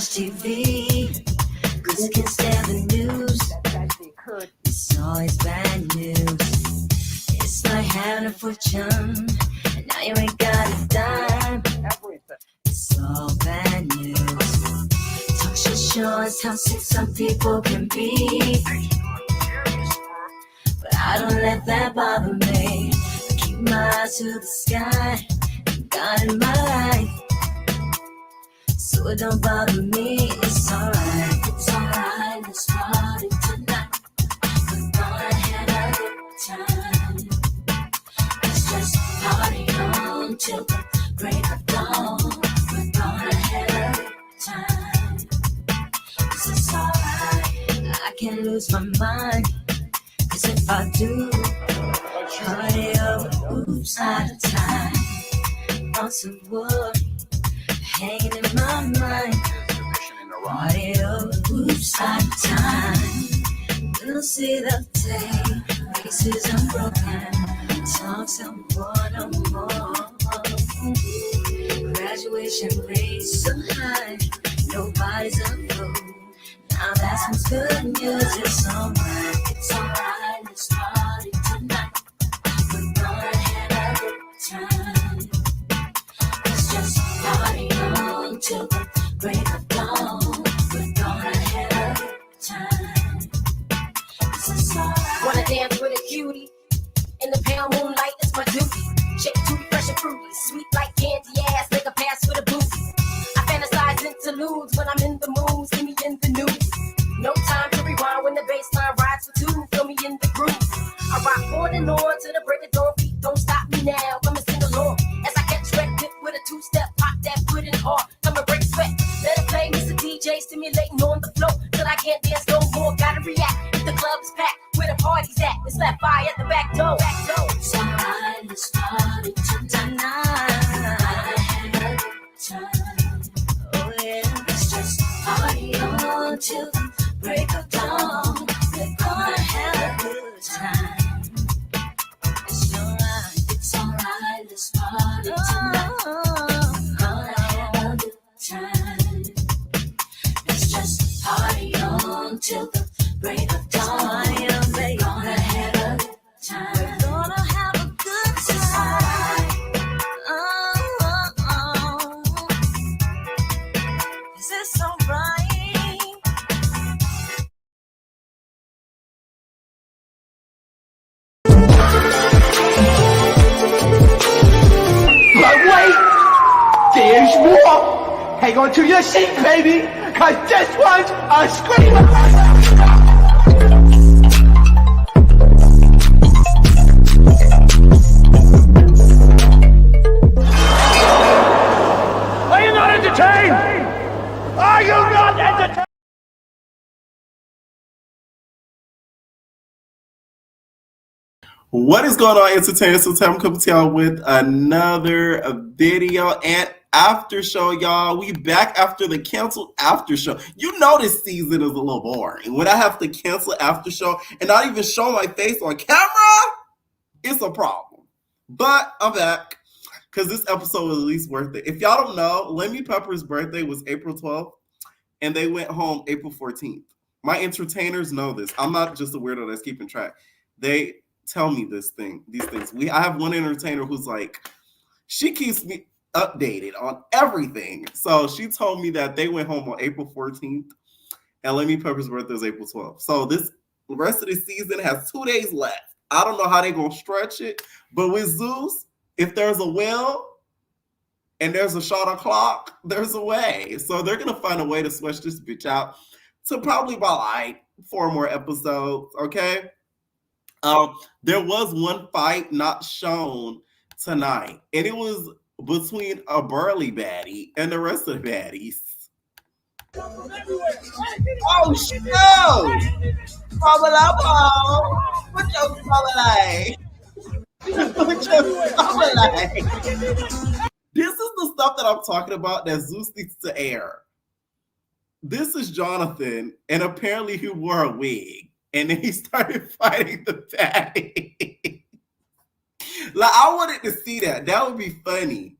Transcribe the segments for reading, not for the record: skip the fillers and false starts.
watch TV, cause you can't stand the news. It's always bad news. It's like having a fortune, and now you ain't got a dime. It's all bad news. Talk shit shows how sick some people can be, but I don't let that bother me. I keep my eyes to the sky, God in my life, so it don't bother me. It's alright, let's party tonight. We're gonna have a good time. Let's just party on till the break of dawn. We're gonna have a good time. This is alright, I can't lose my mind, cause if I do, party over, oops, out of time. On some wood, hanging in my mind. Party over, oops, out of time. We'll see the day, faces unbroken, talks someone no more. Graduation rates so high, nobody's a fool. Now that's some good news. It's alright, let's party tonight. We're gonna have a good time. Let's just party on till the break of dawn. We're gonna have a good time. This is alright. Wanna dance with a cutie in the pale moonlight? It's my duty. Shake tutti fresh and fruity, sweet like candy ass. Make a pass for the booty. I fantasize interludes when I'm in the mood. See me in the news. No time to rewind when the bassline rides for two. Feel me in the groove. I rock on and on to the break of dawn. Beat don't stop me now. Come and sing along as I get wrecked with a two-step. Pop that foot in hard. Come and break sweat. Let it play, Mr. DJ, stimulating on the floor till I can't dance no more. Gotta react. If the club is packed, where the party's at? It's left by at the back door. It's alright, let's party tonight. Have a good time. Oh yeah, let's just party on till the break of dawn. We're gonna have a good time. It's alright, let's party tonight. We're gonna have a good time. Let's just party on till the break of dawn. We're gonna have a good time. We're gonna have a good time. Is this alright? But wait, there's more. Hang on to your seat, baby, cause this one's a screamer. Are you not entertained? Are you not entertained? What is going on, entertainers? So I'm coming to y'all with another video and after show, y'all. We back after the canceled after show. You know this season is a little boring. When I have to cancel after show and not even show my face on camera, it's a problem. But I'm back because this episode was at least worth it. If y'all don't know, Lemmy Pepper's birthday was April 12th and they went home April 14th. My entertainers know this. I'm not just a weirdo that's keeping track. They tell me these things. I have one entertainer who's like, she keeps me updated on everything. So she told me that they went home on April 14th and Lemmy Pepper's birthday is April 12th. So this the rest of the season has 2 days left. I don't know how they're gonna stretch it, but with Zeus, if there's a will and there's a shot o'clock, there's a way. So they're gonna find a way to stretch this bitch out to probably about like 4 more episodes. Okay. There was one fight not shown tonight, and it was between a burly baddie and the rest of the baddies. Oh shit! No! Bubble up, put your bubble like. Put your bubble like. This is the stuff that I'm talking about that Zeus needs to air. This is Jonathan, and apparently he wore a wig. And then he started fighting the baddie. Like, I wanted to see that. That would be funny.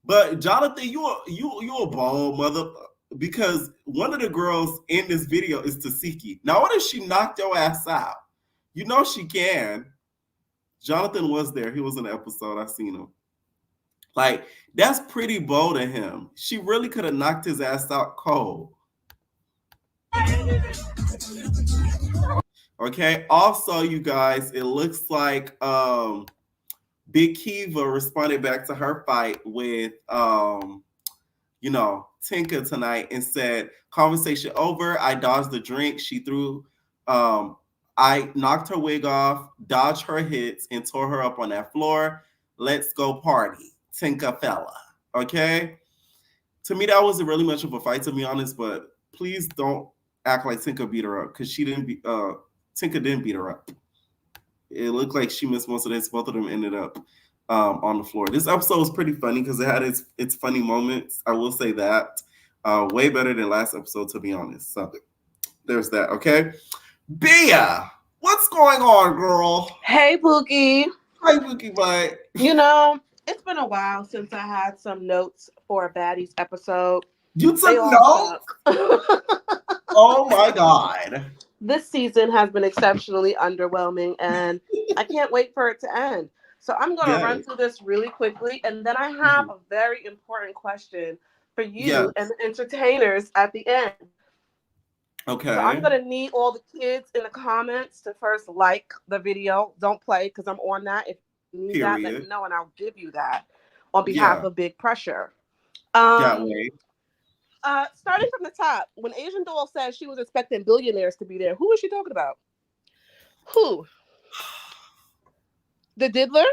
But Jonathan, you a bold mother. because one of the girls in this video is Tasiki. Now, what if she knocked your ass out? You know she can. Jonathan was there. He was in the episode. I seen him. Like, that's pretty bold of him. She really could have knocked his ass out cold. Okay. Also, you guys, it looks like Big Kiva responded back to her fight with Tinka tonight and said, conversation over. I dodged the drink. She threw I knocked her wig off, dodged her hits, and tore her up on that floor. Let's go party. Tinka fella. Okay? To me, that wasn't really much of a fight, to be honest, but please don't act like Tinka beat her up, because Tinka didn't beat her up. It looked like she missed most of this. Both of them ended up on the floor. This episode was pretty funny because it had its funny moments. I will say that. Way better than last episode, to be honest. So there's that, okay? Bia, what's going on, girl? Hey, Pookie. Hi, Pookie Butt. You know, it's been a while since I had some notes for a Baddies episode. You took notes? Oh, my God. This season has been exceptionally underwhelming, and I can't wait for it to end. So I'm going to run through this really quickly, and then I have a very important question for you and the entertainers at the end. Okay. So I'm going to need all the kids in the comments to first like the video. Don't play because I'm on that. If you need that, let me know, and I'll give you that on behalf of Big Pressure. Starting from the top, when Asian Doll said she was expecting billionaires to be there, who was she talking about? Who? The Diddler?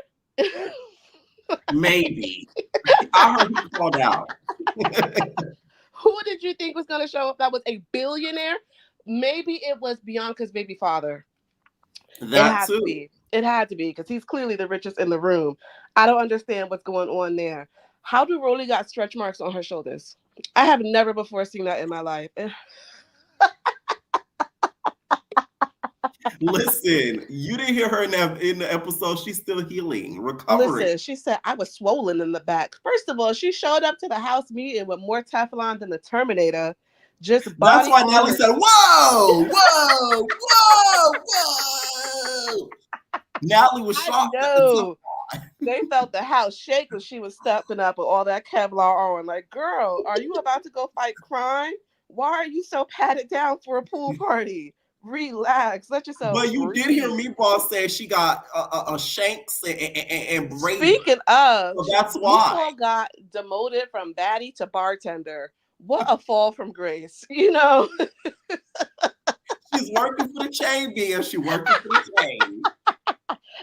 Maybe. I heard you called out. Who did you think was going to show up that was a billionaire? Maybe it was Bianca's baby father. It had to be because he's clearly the richest in the room. I don't understand what's going on there. How do Rolly got stretch marks on her shoulders? I have never before seen that in my life. Listen, you didn't hear her in the episode. She's still healing, recovering. Listen, she said, I was swollen in the back. First of all, she showed up to the house meeting with more Teflon than the Terminator. That's why Natalie said, whoa, whoa, whoa, whoa. Natalie was shocked. They felt the house shake when she was stepping up with all that Kevlar on. Like, girl, are you about to go fight crime? Why are you so patted down for a pool party? Relax, let yourself. But you did hear Meatball say she got a shanks and braids. Speaking of, so that's why Meatball got demoted from baddie to bartender. What a fall from grace, you know. She's working for the chain, Bia. She's working for the chain.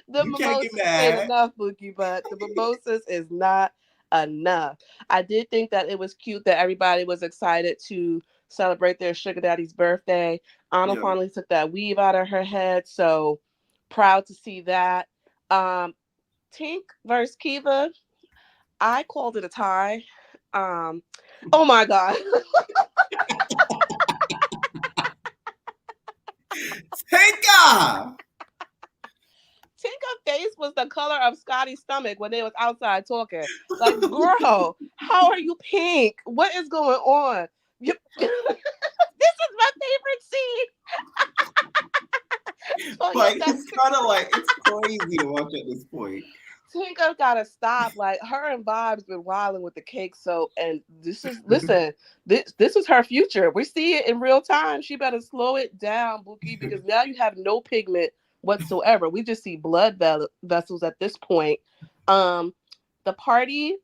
The mimosas ain't enough, Bookie, but the mimosas is not enough. I did think that it was cute that everybody was excited to celebrate their sugar daddy's birthday. Anna finally took that weave out of her head, so proud to see that. Tink versus Kiva, I called it a tie. Oh my God. Tinka's face was the color of Scotty's stomach when they was outside talking. Like, girl, how are you pink? What is going on? This is my favorite scene. Like, it's kind of like, it's crazy to watch at this point. Tinka gotta stop. Like, her and Bob's been wilding with the cake soap, and this is this is her future. We see it in real time. She better slow it down, Bookie, because now you have no pigment whatsoever. We just see blood vessels at this point. The party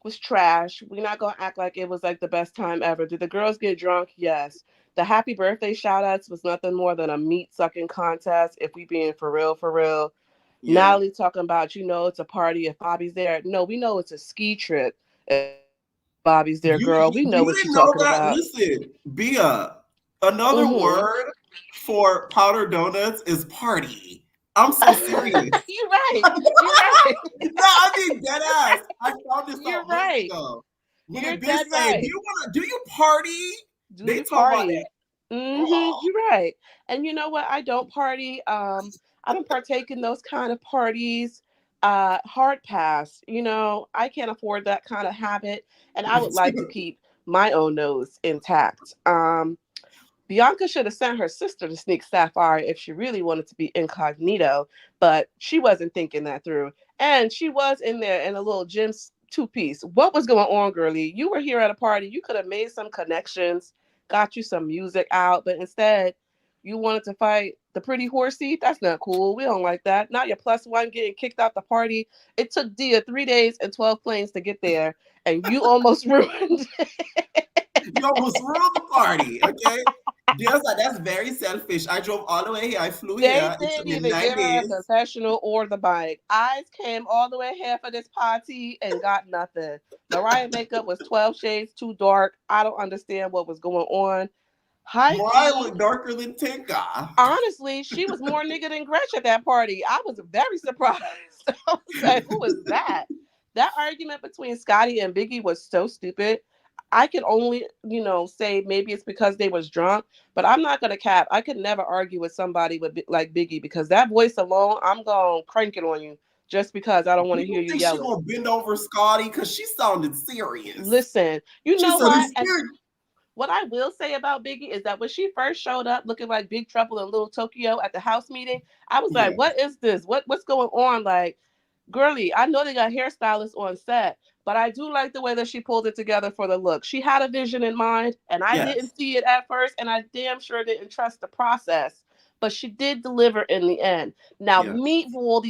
was trash. We're not gonna act like it was like the best time ever. Did the girls get drunk? Yes. The happy birthday shout outs was nothing more than a meat sucking contest, if we being for real. Yeah. Natalie talking about, it's a party if Bobby's there. No, we know it's a ski trip if Bobby's there, girl. We know what you're talking about. Listen, Bia, another word for powder donuts is party. I'm so serious. You're right. No, I mean dead ass. I found this You're right. Ago. When You're dead right. Do you party? They talk about that. You're right. And you know what? I don't party. I don't partake in those kind of parties. Hard pass. I can't afford that kind of habit. And I would like to keep my own nose intact. Bianca should have sent her sister to sneak Sapphire if she really wanted to be incognito, but she wasn't thinking that through. And she was in there in a little gym two-piece. What was going on, girlie? You were here at a party. You could have made some connections, got you some music out, but instead you wanted to fight the pretty horsey. That's not cool. We don't like that. Not your +1 getting kicked out the party. It took Dia 3 days and 12 planes to get there, and you almost ruined it. You almost ruined the party, okay? Just like, that's very selfish. I drove all the way here. I flew They here. It took didn't me even 9 give her a days. professional or the bike. Eyes came all the way here for this party and got nothing. Mariah makeup was 12 shades too dark. I don't understand what was going on. Mariah looked darker than Tinka. Honestly, she was more nigga than Gretch at that party. I was very surprised. I was like, who was that? That argument between Scotty and Biggie was so stupid. I could only, say maybe it's because they was drunk, but I'm not gonna cap. I could never argue with somebody like Biggie because that voice alone, I'm gonna crank it on you just because I don't want to hear you think yelling. She gonna bend over Scotty because she sounded serious. Listen, you She know said, what? And what I will say about Biggie is that when she first showed up looking like Big Trouble in Little Tokyo at the house meeting, I was like, what is this? What's going on? Like, girlie, I know they got hairstylists on set, but I do like the way that she pulled it together for the look. She had a vision in mind, and I didn't see it at first, and I damn sure didn't trust the process. But she did deliver in the end. Now, Meatball,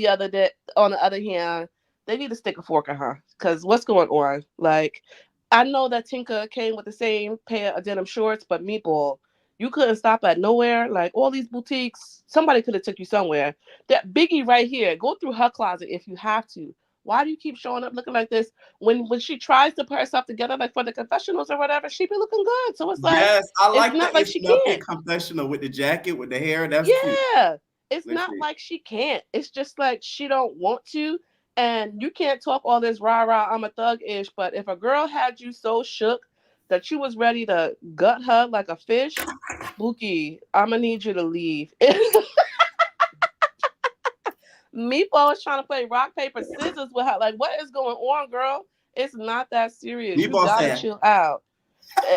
on the other hand, they need to stick a fork in her because what's going on? Like, I know that Tinka came with the same pair of denim shorts, but Meatball, you couldn't stop at nowhere. Like all these boutiques, somebody could have took you somewhere. That Biggie right here, go through her closet if you have to. Why do you keep showing up looking like this? When she tries to put herself together, like for the confessionals or whatever, she be looking good. So it's like, I like it's not that. like It's she nothing can't. confessional with the jacket, with the hair. That's Yeah, it's That's not it. like she can't. It's just like she don't want to. And you can't talk all this rah rah, I'm a thug ish. But if a girl had you so shook that you was ready to gut her like a fish, Bookie, I'm gonna need you to leave. Meatball is trying to play rock, paper, scissors with her. Like, what is going on, girl? It's not that serious. You gotta chill out.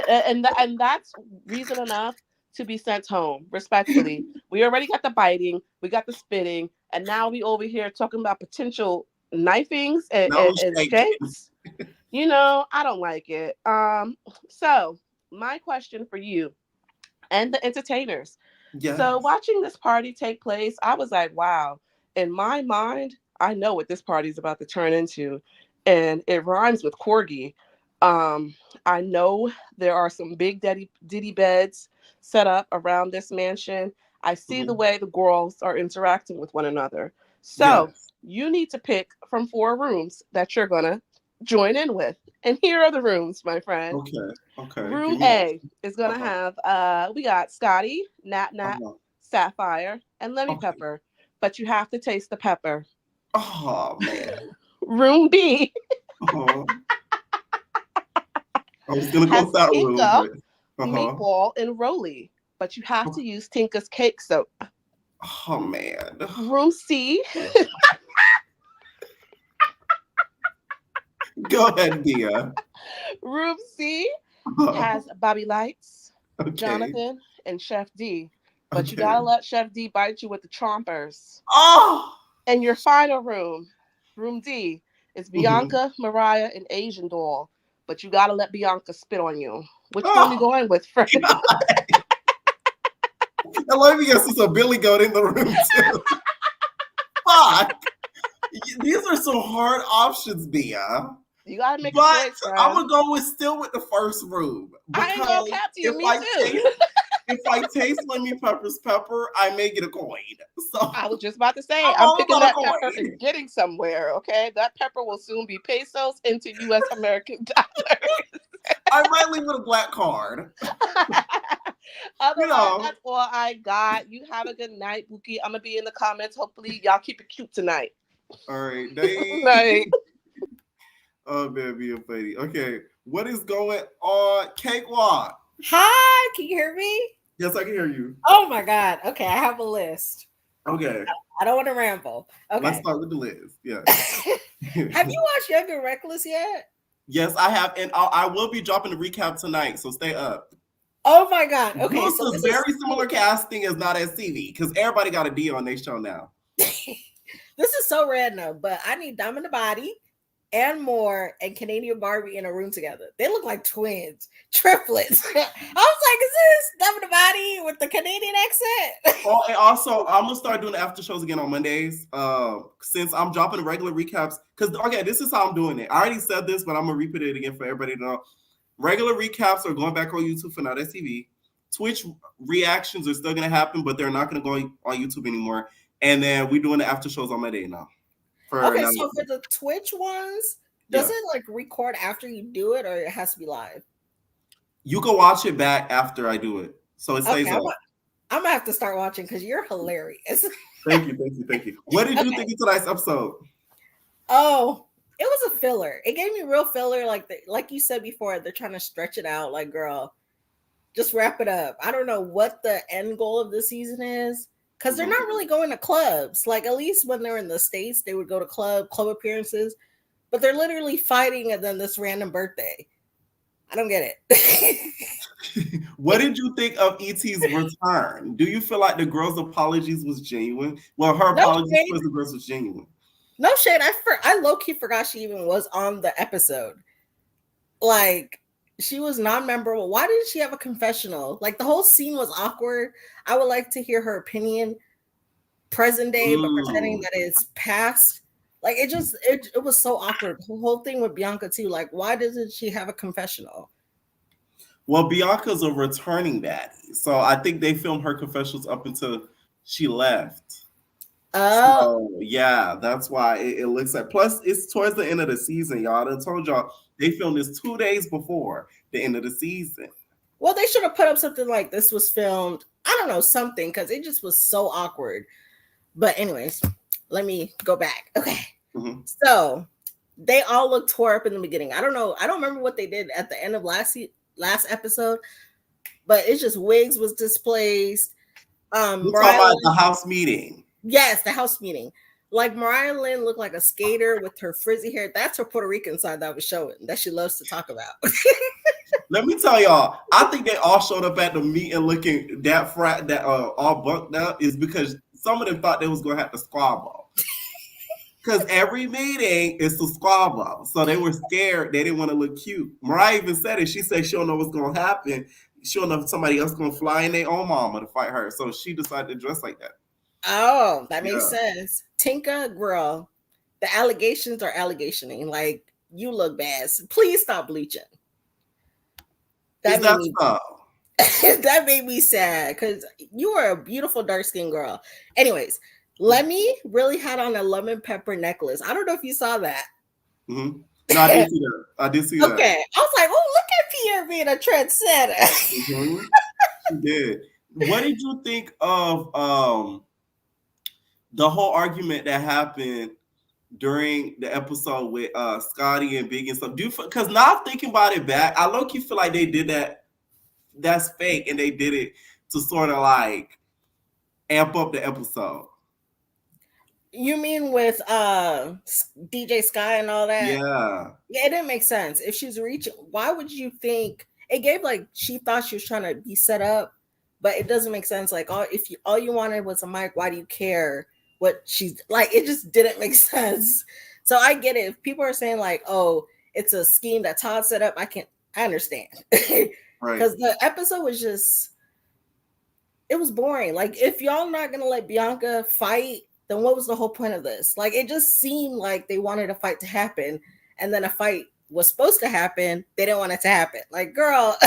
And that's reason enough to be sent home, respectfully. We already got the biting, we got the spitting, and now we over here talking about potential knifings and shanks. I don't like it. So my question for you and the entertainers. So watching this party take place, I was like, wow. In my mind, I know what this party is about to turn into. And it rhymes with corgi. I know there are some big diddy beds set up around this mansion. I see the way the girls are interacting with one another. So you need to pick from 4 rooms that you're gonna join in with. And here are the rooms, my friend. Okay. Room A is gonna have we got Scotty, Nat, Sapphire, and Lemmy Pepper. But you have to taste the pepper. Oh man. Room B. I was gonna go with that Tinka, room. Meatball, and Rolly. But you have to use Tinka's cake soap. Oh man. Room C. Go ahead, Dia. Room C has Bobby Lights, Jonathan, and Chef D. But you gotta let Chef D bite you with the chompers. Oh! And your final room, Room D, is Bianca, Mariah, and Asian Doll. But you gotta let Bianca spit on you. Which one are you going with first? I love you guys see some Billy Goat in the room too. Fuck. These are some hard options, Bia. You gotta make a choice, friend. I'm gonna go with the first room. I ain't gonna cap to you, me too. If I taste Lemmy Pepper's pepper, I may get a coin. So I was just about to say, I'm picking that pepper and getting somewhere. Okay, that pepper will soon be pesos into U.S. American dollars. I might leave with a black card. Otherwise, that's all I got. You have a good night, Bookie. I'm gonna be in the comments. Hopefully, y'all keep it cute tonight. All right, night. Oh man, being funny. Okay, what is going on, Cakewalk? Hi, can you hear me? Yes, I can hear you. Oh my God. Okay, I have a list. Okay. I don't want to ramble. Okay. Let's start with the list. Yeah. Have you watched Young and Reckless yet? Yes, I have, and I will be dropping the recap tonight, so stay up. Oh my god. Okay, This so is this very is similar casting as Not as TV because everybody got a D on their show now. this is so random, but I need Diamond the Body and Moore and Canadian Barbie in a room together. They look like twins, triplets. I was like, is this Diamond the Body with the Canadian accent? Oh, and also, I'm gonna start doing the after shows again on Mondays. Since I'm dropping the regular recaps, because okay, this is how I'm doing it. I already said this, but I'm gonna repeat it again for everybody to know. Regular recaps are going back on YouTube for Not as TV. Twitch reactions are still gonna happen, but they're not gonna go on YouTube anymore. And then we're doing the after shows on Monday now. Okay, so for the Twitch ones, does Yeah. it like record after you do it, or it has to be live? You can watch it back after I do it, so it stays Okay, up. I'm gonna have to start watching because you're hilarious. Thank you. What did you think of tonight's episode? Oh, it was a filler. It gave me real filler, like you said before. They're trying to stretch it out. Like, girl, just wrap it up. I don't know what the end goal of the season is because they're not really going to clubs. Like, at least when they're in the States, they would go to club appearances, but they're literally fighting and then this random birthday. I don't get it. What did you think of E.T.'s return? Do you feel like the girl's apologies was genuine? Well, her apologies towards the girls was genuine. No shade. I low-key forgot she even was on the episode. Like, she was non-memorable. Why didn't she have a confessional? Like, the whole scene was awkward. I would like to hear her opinion present day, but pretending that it's past. Like, it was so awkward. The whole thing with Bianca too. Like, why doesn't she have a confessional? Well, Bianca's a returning baddie, so I think they filmed her confessionals up until she left. Oh, So, yeah, that's why it looks like. Plus, it's towards the end of the season, y'all. I told y'all they filmed this 2 days before the end of the season. well, they should have put up something like this was filmed. I don't know, something, because it just was so awkward. But anyways, let me go back. Okay. Mhm. So they all looked tore up in the beginning. I don't know. I don't remember what they did at the end of last episode, but it's just wigs was displaced. We're talking about the house meeting. Yes, the house meeting. Like Mariah Lynn looked like a skater with her frizzy hair. That's her Puerto Rican side that was showing that she loves to talk about. Let me tell y'all, I think they all showed up at the meeting looking that all bunked up is because some of them thought they was gonna have to squabble. Because every meeting is to squabble. So they were scared. They didn't want to look cute. Mariah even said it. She said she don't know what's gonna happen. She don't know if somebody else gonna fly in their own mama to fight her. So she decided to dress like that. Oh, that makes sense. Tinka, girl, the allegations are allegationing. Like, you look bad. Please stop bleaching. That made me sad because you are a beautiful dark-skinned girl. Anyways, Lemmy really had on a lemon pepper necklace. I don't know if you saw that. Mm-hmm. No, I did see that. Okay. I was like, oh, look at Pierre being a trendsetter. Mm-hmm. She did. What did you think of the whole argument that happened during the episode with Scotty and Big and stuff? Because now I'm thinking about it back, I low-key feel like they did that. That's fake, and they did it to sort of like amp up the episode. You mean with DJ Sky and all that? Yeah, it didn't make sense. If she's reaching, why would you think it gave like she thought she was trying to be set up, but it doesn't make sense. Like, if all you wanted was a mic, why do you care what she's like? It just didn't make sense. So I get it. If people are saying like, oh, it's a scheme that Todd set up, I understand. right. Because the episode was just, it was boring. Like, if y'all not gonna let Bianca fight, then what was the whole point of this? Like, it just seemed like they wanted a fight to happen, and then a fight was supposed to happen. They didn't want it to happen. Like, girl.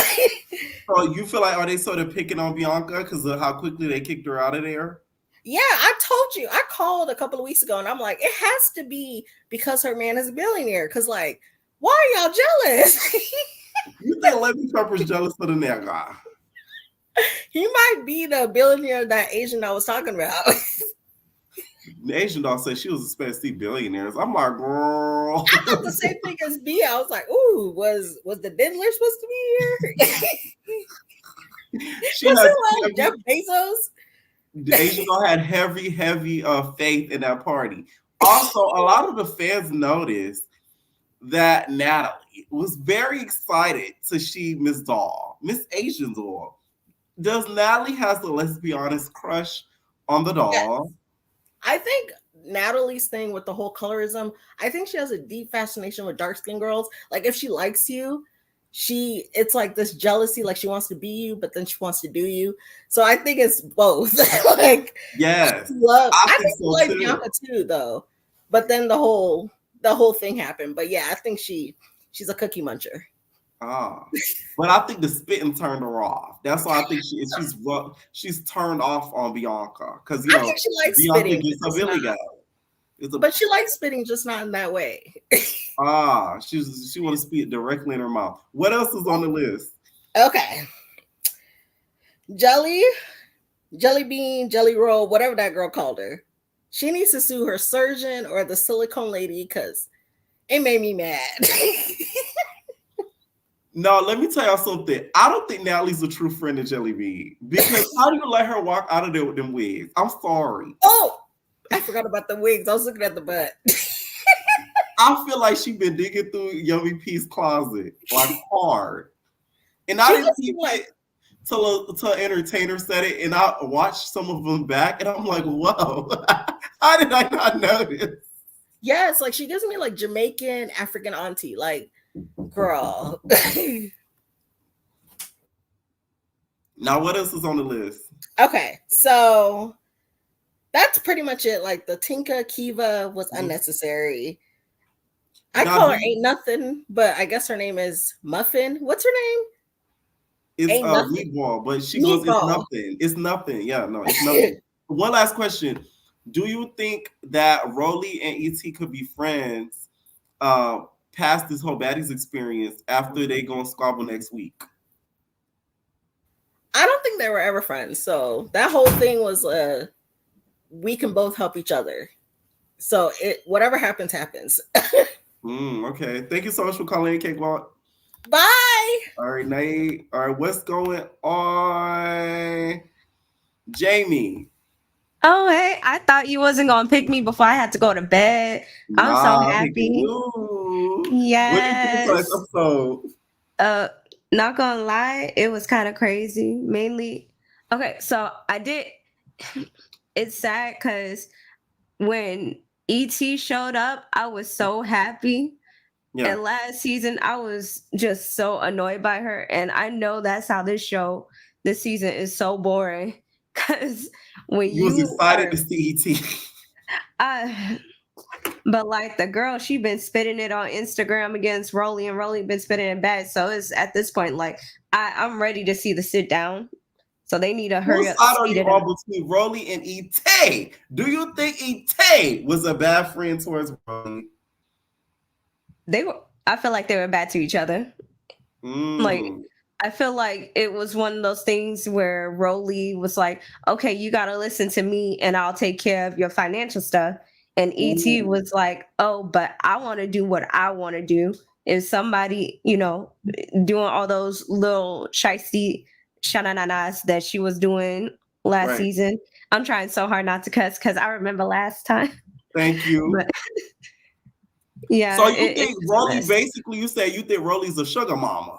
So you feel like, are they sort of picking on Bianca because of how quickly they kicked her out of there? Yeah, I told you. I called a couple of weeks ago, and I'm like, it has to be because her man is a billionaire. Because, like, why are y'all jealous? You think Lemmy Pepper's jealous of the next guy? He might be the billionaire that Asian I was talking about. The Asian doll said she was expecting to see billionaires. I'm like, girl. I thought the same thing as B. I was like, ooh, was the Diddler supposed to be here? She was had it like Jeff Bezos? The Asian doll had heavy faith in that party. Also, a lot of the fans noticed that Natalie, was very excited to see Miss Doll, Miss Asian Doll. Does Natalie has the, let's be honest, crush on the doll? I think Natalie's thing with the whole colorism, I think she has a deep fascination with dark skinned girls. Like if she likes you, it's like this jealousy, like she wants to be you, but then she wants to do you. So I think it's both. Like Yes, I think so she likes too. Bianca too, though. But then the whole thing happened. But yeah, I think she's a cookie muncher. But I think the spitting turned her off. That's why I think she's turned off on Bianca because I think she likes Bianca spitting, gets her Billy guy. but she likes spitting, just not in that way. She want to spit directly in her mouth. What else is on the list? Okay, Jelly Bean, Jelly Roll, whatever that girl called her. She needs to sue her surgeon or the silicone lady because it made me mad. No, let me tell y'all something. I don't think Natalie's a true friend of Jelly Bean because how do you let her walk out of there with them wigs? I'm sorry. Oh, I forgot about the wigs. I was looking at the butt. I feel like she's been digging through Yummy P's closet like hard. And I didn't see it till an entertainer said it, and I watched some of them back, and I'm like, whoa, how did I not notice? Yes, like she gives me like Jamaican African auntie, like girl. Now, what else is on the list? Okay, so that's pretty much it. Like the Tinka Kiva was unnecessary. I call her Ain't Nothing, but I guess her name is Muffin. What's her name? It's Meatball, but she goes, it's nothing. It's nothing. Yeah, no, it's nothing. One last question. Do you think that Rolly and E.T. could be friends past this whole Baddies experience after they go and squabble next week? I don't think they were ever friends. So that whole thing was we can both help each other. So whatever happens, happens. Okay. Thank you so much for calling in, Cakewalk. Bye. All right, Nate. All right, what's going on? Jamie. Oh, hey, I thought you wasn't going to pick me before I had to go to bed. I'm so happy. Yes. What did you think of this episode? Not going to lie, it was kind of crazy. Mainly, okay, so it's sad because when E.T. showed up, I was so happy. Yeah. And last season, I was just so annoyed by her. And I know that's how this season is so boring. Because when you was excited to see E.T. But like the girl, she been spitting it on Instagram against Rolly, and Rolly been spitting it back. So it's at this point, like I'm ready to see the sit down. So they need to hurry up. What side are you on between Rolly and E.T.? Do you think E.T. was a bad friend towards Rolly? I feel like they were bad to each other. Like, I feel like it was one of those things where Rolly was like, okay, you got to listen to me and I'll take care of your financial stuff. And E.T. was like, oh, but I want to do what I want to do. If somebody, doing all those little shiesty shanananas that she was doing last season. I'm trying so hard not to cuss because I remember last time. Thank you. But, yeah. So you think Rolly, basically, you think Rolly's a sugar mama?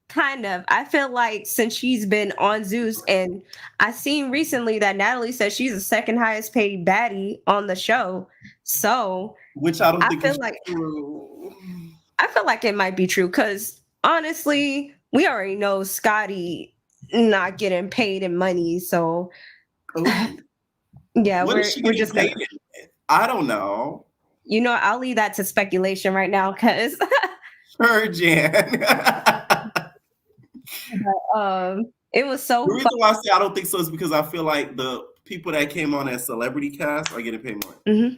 Kind of. I feel like since she's been on Zeus, and I seen recently that Natalie said she's the second highest paid baddie on the show. So, which I don't think is true. I feel like it might be true because honestly, we already know Scotty not getting paid in money. So, yeah, we're just gonna. I don't know. I'll leave that to speculation right now because. Sure, Jan. But, it was so. The reason why I say I don't think so is because I feel like the people that came on as celebrity cast are getting paid more. Mm-hmm.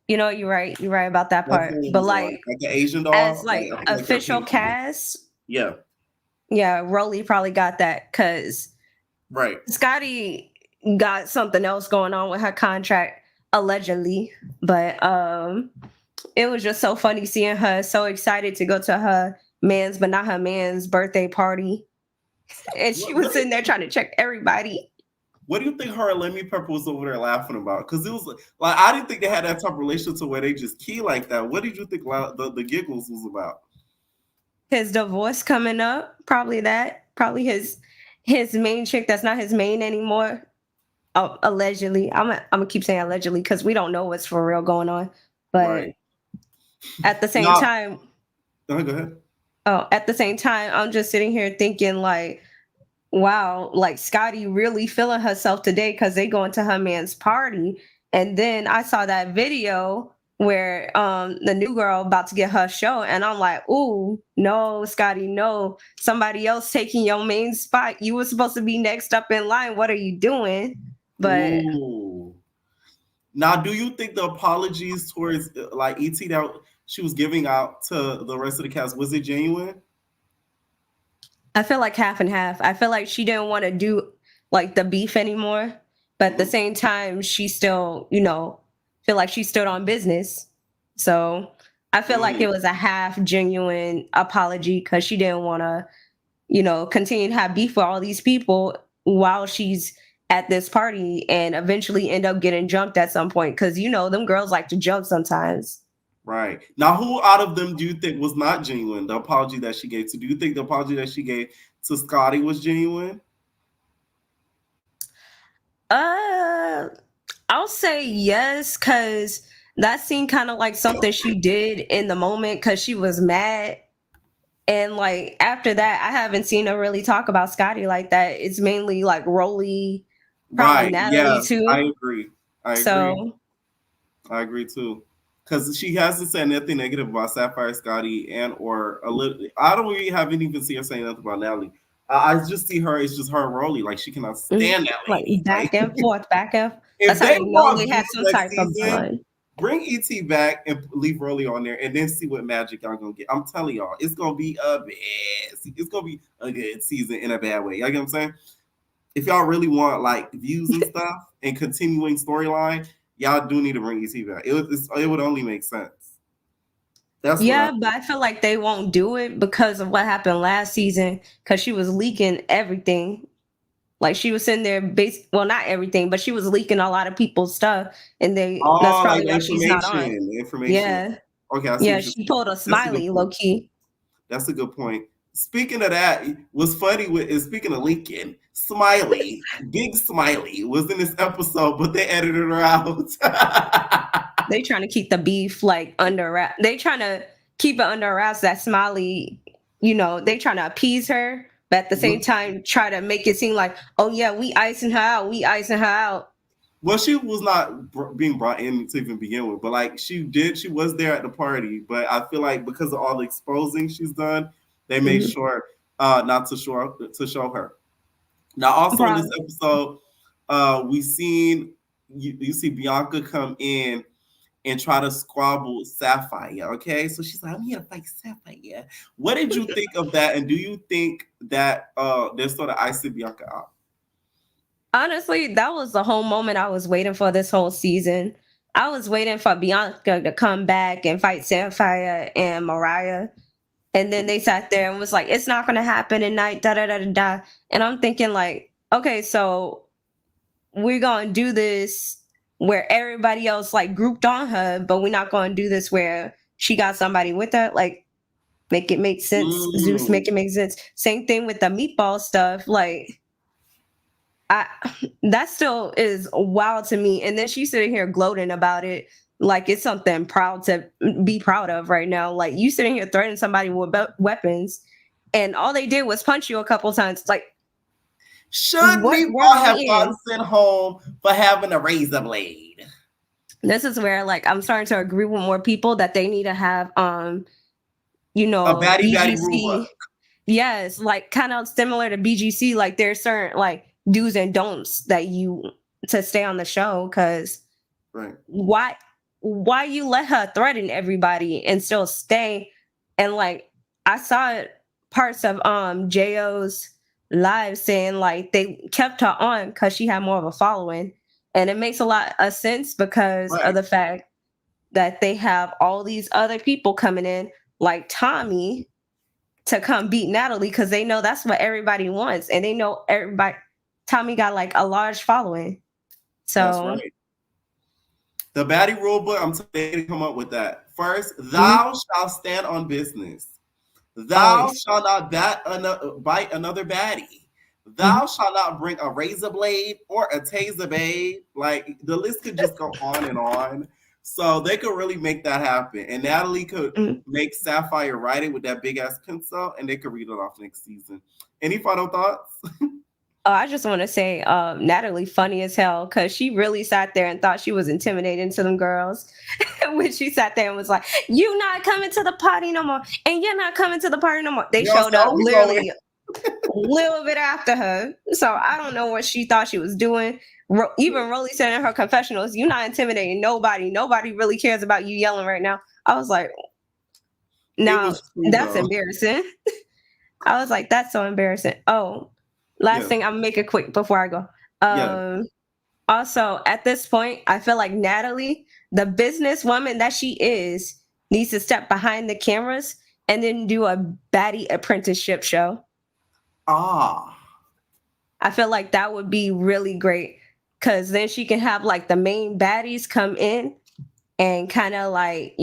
You're right. You're right about that part. But like the Asian doll, as like official cast, yeah, Rolly probably got that because Scotty got something else going on with her contract allegedly. But it was just so funny seeing her so excited to go to her man's, but not her man's birthday party. And she was sitting there trying to check everybody. What do you think her and Lemmy Pepper was over there laughing about? Because it was like I didn't think they had that type of relationship to where they just key like that. What did you think the giggles was about? His divorce coming up, probably that. Probably his main chick that's not his main anymore. Allegedly. I'm gonna keep saying allegedly because we don't know what's for real going on. But Right. at the same Now, time, go ahead. at the same time, I'm just sitting here thinking like, wow, like Scotty really feeling herself today because they going to her man's party. And then I saw that video where the new girl about to get her show, and I'm like, ooh, no, Scotty, no, somebody else taking your main spot. You were supposed to be next up in line. What are you doing? But Ooh. Now, do you think the apologies towards like ET that she was giving out to the rest of the cast, was it genuine? I feel like half and half. I feel like she didn't want to do like the beef anymore, but at the same time, she still, feel like she stood on business. So I feel like it was a half genuine apology because she didn't want to, continue to have beef with all these people while she's at this party and eventually end up getting jumped at some point. Because, them girls like to jump sometimes. Right. Now, who out of them do you think was not genuine? The apology that she gave to. Do you think the apology that she gave to Scotty was genuine? I'll say yes, because that seemed kind of like something she did in the moment because she was mad. And like after that, I haven't seen her really talk about Scotty like that. It's mainly like Rolly, probably Right. Natalie Yeah, too. I agree. So I agree too. Because she hasn't said nothing negative about Sapphire, Scotty, and or a little. I don't really haven't even seen her say nothing about Natalie. I just see her. It's just her and Rolly. Like she cannot stand that like lady. back and forth, back and forth. If That's how they you know want they had beef some next type of season, bond. bring ET back and leave Rolly on there, and then see what magic y'all gonna get. I'm telling y'all, it's gonna be a bad. It's gonna be a good season in a bad way. You know what I'm saying? If y'all really want like views and stuff and continuing storyline, y'all do need to bring ET back. It would only make sense. That's Yeah, but I feel like they won't do it because of what happened last season. Because she was leaking everything. Like she was sitting there, well, not everything, but she was leaking a lot of people's stuff, and that's probably like why she's not on. information. Yeah, Okay, I see. yeah, What she pulled a That's a good smiley, point. low key. That's a good point. Speaking of that, what's funny is speaking of Lincoln, Smiley, Big Smiley was in this episode, but they edited her out. They trying to keep the beef like under wraps. They trying to keep it under wraps. That Smiley, they trying to appease her, but at the same time try to make it seem like, oh yeah, we icing her out. We icing her out. Well, she was not being brought in to even begin with, but like she was there at the party. But I feel like because of all the exposing she's done, they made sure not to show her. Now, also in this episode, we seen you see Bianca come in and try to squabble Sapphire. Okay, so she's like, "I'm here to fight Sapphire." What did you think of that? And do you think that they're sort of icing Bianca out? Honestly, that was the whole moment I was waiting for this whole season. I was waiting for Bianca to come back and fight Sapphire and Mariah. And then they sat there and was like, it's not going to happen tonight, da da da da da. And I'm thinking, like, okay, so we're going to do this where everybody else, like, grouped on her, but we're not going to do this where she got somebody with her. Like, make it make sense. Zeus, make it make sense. Same thing with the meatball stuff. Like, that still is wild to me. And then she's sitting here gloating about it like it's something proud to be proud of right now. Like you sitting here threatening somebody with weapons, and all they did was punch you a couple times. Like, should Meatball have gotten sent home for having a razor blade? This is where like I'm starting to agree with more people that they need to have a baddie rule. Yes, like kind of similar to BGC. Like there's certain like do's and don'ts that you to stay on the show, because why you let her threaten everybody and still stay? And like I saw parts of JO's live saying like they kept her on because she had more of a following, and it makes a lot of sense because of the fact that they have all these other people coming in like Tommy to come beat Natalie because they know that's what everybody wants, and they know everybody Tommy got like a large following. So that's right. The baddie rule book, I'm telling you, they come up with that. First, Mm-hmm. thou shalt stand on business. Thou shalt not bite another baddie. Thou shalt not bring a razor blade or a taser babe. Like the list could just go on and on. So they could really make that happen. And Natalie could make Sapphire write it with that big ass pencil, and they could read it off next season. Any final thoughts? Oh, I just want to say, Natalie funny as hell because she really sat there and thought she was intimidating to them girls when she sat there and was like, "You not coming to the party no more, and you're not coming to the party no more." They showed up literally a little bit after her, so I don't know what she thought she was doing. Even Rolly said in her confessionals, "You're not intimidating nobody. Nobody really cares about you yelling right now." I was like, "Now that's embarrassing." I was like, "That's so embarrassing." Oh. Last thing, I'm gonna make it quick before I go. Also, at this point, I feel like Natalie, the businesswoman that she is, needs to step behind the cameras and then do a baddie apprenticeship show. I feel like that would be really great because then she can have like the main baddies come in and kind of like,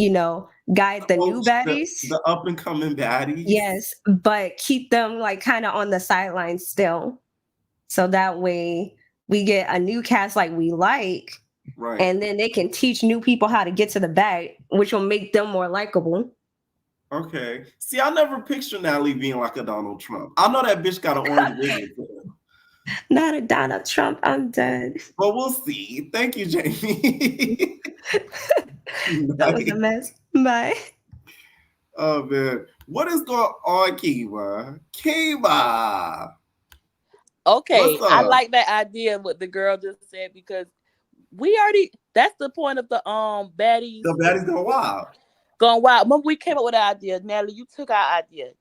guide the new baddies. The up and coming baddies. Yes, but keep them like kind of on the sidelines still. So that way we get a new cast like we like. Right. And then they can teach new people how to get to the bag, which will make them more likable. Okay. See, I never pictured Natalie being like a Donald Trump. I know that bitch got an orange wig. Not a Donald Trump. I'm done. But we'll see. Thank you, Jamie. That was a mess. Bye. Oh, man. What is going on, Kiva? Kiva! Okay, I like that idea what the girl just said because that's the point of the baddies. The baddies go wild. Going wild. Remember we came up with the idea, Natalie, you took our idea.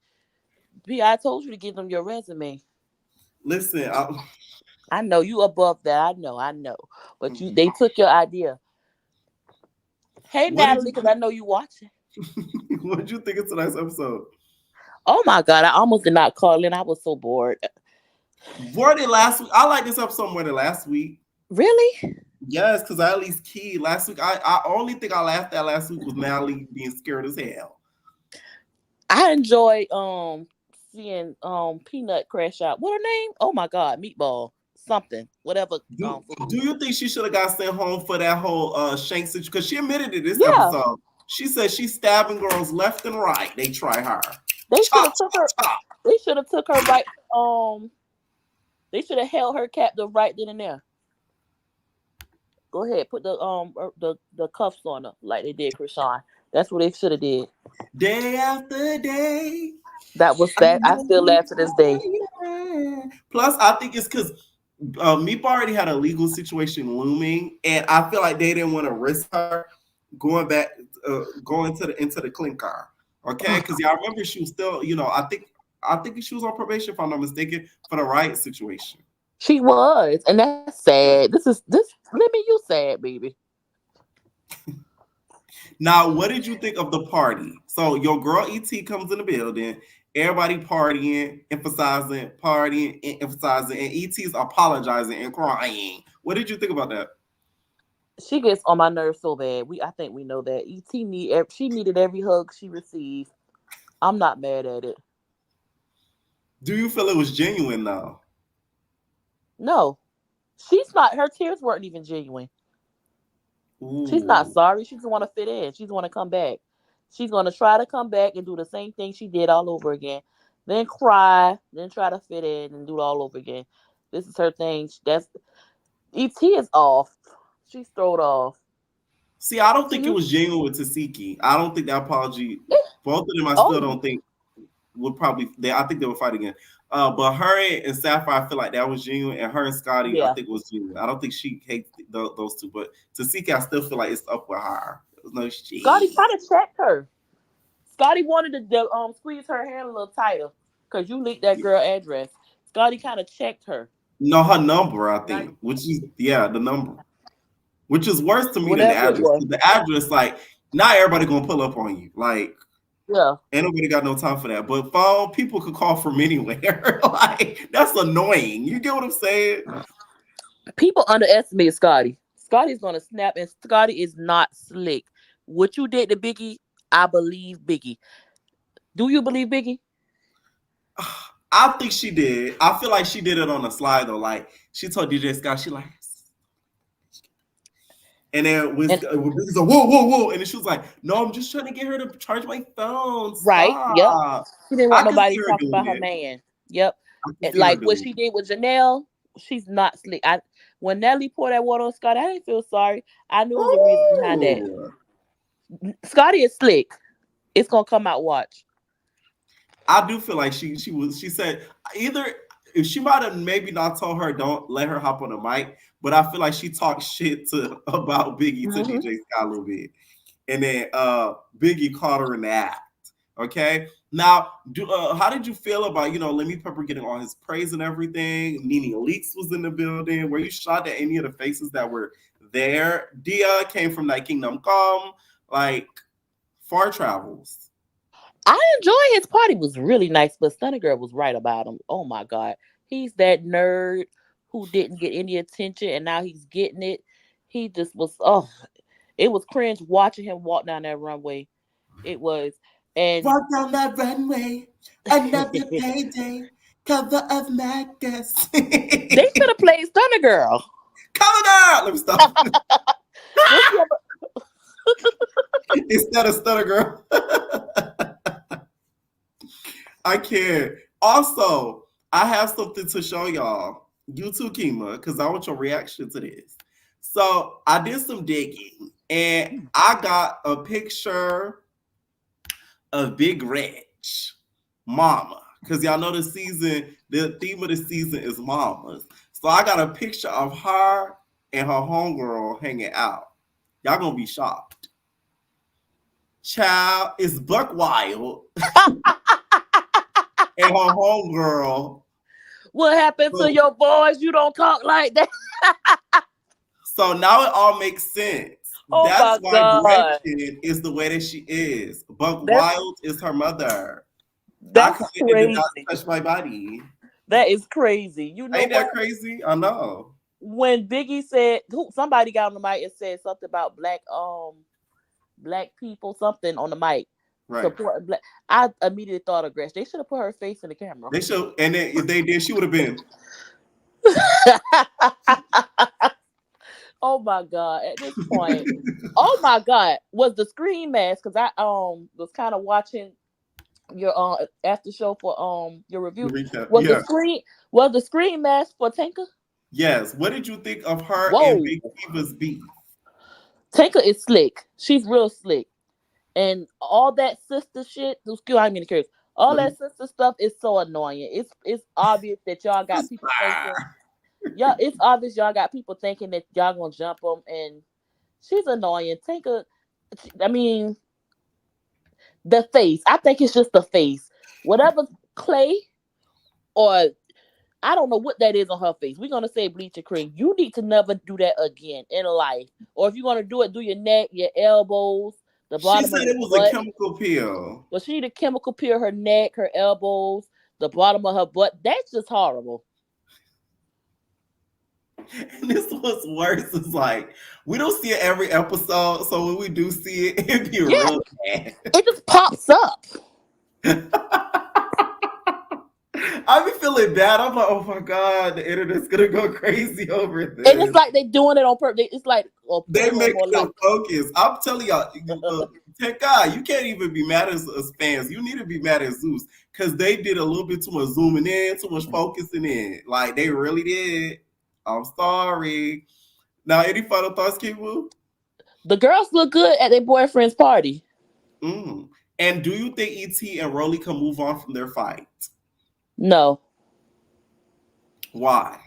B, I told you to give them your resume. Listen, I know you above that. I know. But they took your idea. Hey, Natalie, because I know you watching. What did you think of tonight's episode? Oh my God, I almost did not call in. I was so bored. More than last week. I like this episode more than last week. Really? Yes, because I at least keyed last week. I only think I laughed at last week was Natalie being scared as hell. I enjoyed seeing Peanut crash out. What her name? Oh my God, Meatball. Something. Whatever. Do you think she should have got sent home for that whole Shank situation? Because she admitted it this episode. She said she's stabbing girls left and right. They try her. They should have took her. They should have took her right. They should have held her captive right then and there. Go ahead, put the cuffs on her like they did Krishan. That's what they should have did. Day after day. That was that. I still laugh to this day. Plus, I think it's because Meepa already had a legal situation looming, and I feel like they didn't want to risk her going into the clinker. Okay, because I remember she was still, I think she was on probation, if I'm not mistaken, for the riot situation. She was, and that's sad. This. Let me, you sad, baby. Now, what did you think of the party? So your girl ET comes in the building, everybody partying, emphasizing, and ET's apologizing and crying. What did you think about that? She gets on my nerves so bad. I think we know that she needed every hug she received. I'm not mad at it. Do you feel it was genuine though? No, she's not. Her tears weren't even genuine. Ooh. She's not sorry. She just want to fit in. She just want to come back. She's going to try to come back and do the same thing she did all over again. Then cry, then try to fit in and do it all over again. This is her thing. ET is off. She's thrown off. See, I don't think it was genuine with Tasiki. I don't think that apology, both of them, I still don't think would probably. I think they would fight again. But her and Sapphire, I feel like that was genuine, and her and Scotty, I think was genuine. I don't think she hates those two, but Tasiki, I still feel like it's up with her. No shit. Scotty kind of checked her. Scotty wanted to squeeze her hand a little tighter because you leaked that girl address. Scotty kind of checked her. No, her number, I think, which is the number, which is worse to me than the address. The address, like, not everybody gonna pull up on you, like. Yeah. Ain't nobody got no time for that. But phone, people could call from anywhere. Like, that's annoying. You get what I'm saying? People underestimate Scotty. Scotty's gonna snap, and Scotty is not slick. What you did to Biggie, I believe Biggie. Do you believe Biggie? I think she did. I feel like she did it on the slide though. Like she told DJ Scott, she like, and then And Biggie's like, whoa, whoa, whoa, and then she was like, no, I'm just trying to get her to charge my phone. right, yep. Stop. She didn't I want can nobody see her talking doing about her it. man. Yep. I can see her Like what doing she it. did with Janelle, she's not slick. When Nelly poured that water on Scotty, I didn't feel sorry. I knew it was a reason behind that. Ooh. Scotty is slick. It's gonna come out. Watch. I do feel like she said either if she might have maybe not told her don't let her hop on the mic, but I feel like she talked shit about Biggie to DJ Scott a little bit, and then Biggie caught her in the act. Okay, now how did you feel about Lemmy Pepper getting all his praise and everything? Nene Leakes was in the building. Were you shocked at any of the faces that were there? Dia came from that Kingdom Come, like far travels. I enjoy his party. Was really nice, but Stunner Girl was right about him. Oh my god, he's that nerd who didn't get any attention, and now he's getting it. He just was. Oh, it was cringe watching him walk down that runway. It was, and Walk down that runway, another payday, cover of Magus. they should have played Stunner Girl. Cover girl. Let me stop. What's the other- Instead of Stunner Girl. I can't. Also, I have something to show y'all. You too, Kima, because I want your reaction to this. So I did some digging and I got a picture of Big Rich Mama. Because y'all know the theme of the season is mamas. So I got a picture of her and her homegirl hanging out. Y'all gonna be shocked. Child is Buck Wild and her homegirl. What happened to your boys? You don't talk like that. So now it all makes sense. Oh That's my why god, Gretchen is the way that she is. Buck that's Wild is her mother. that's Doc said it did crazy. not touch my body. That is crazy. You know Ain't what? that crazy? I know. When Biggie said, somebody got on the mic and said something about black people, something on the mic. Right. Support black. I immediately thought of Gretchen. They should have put her face in the camera. They should, and then if they did, she would have been. Oh my god! At this point, oh my god, was the screen mask? Because I was kind of watching your after show for your review. Was Yeah. the screen mask for Tanka? Yes. What did you think of her Whoa. and Big Eva's beef? Tanka is slick. She's real slick. And all that sister shit, I mean, curious. All that sister stuff is so annoying. It's obvious that y'all got people thinking. Yeah, it's obvious y'all got people thinking that y'all gonna jump them, and she's annoying. I mean, the face. I think it's just the face. Whatever clay or I don't know what that is on her face. We're gonna say bleach or cream. You need to never do that again in life. Or if you're gonna do it, do your neck, your elbows, the bottom. She said of it was butt. a chemical peel. Well, she need a chemical peel her neck, her elbows, the bottom of her butt. That's just horrible. And this was worse. It's like we don't see it every episode, so when we do see it, it'd be real bad. It just pops up. I be feeling bad. I'm like, oh my god, the internet's gonna go crazy over this. And it's like they doing it on purpose. It's like they make them focus. I'm telling y'all, thank God, you can't even be mad as fans. You need to be mad at Zeus because they did a little bit too much zooming in, too much focusing in. Like they really did. I'm sorry. Now, any final thoughts, Kibu? The girls look good at their boyfriend's party. Mm. And do you think E.T. and Rolly can move on from their fight? No. Why?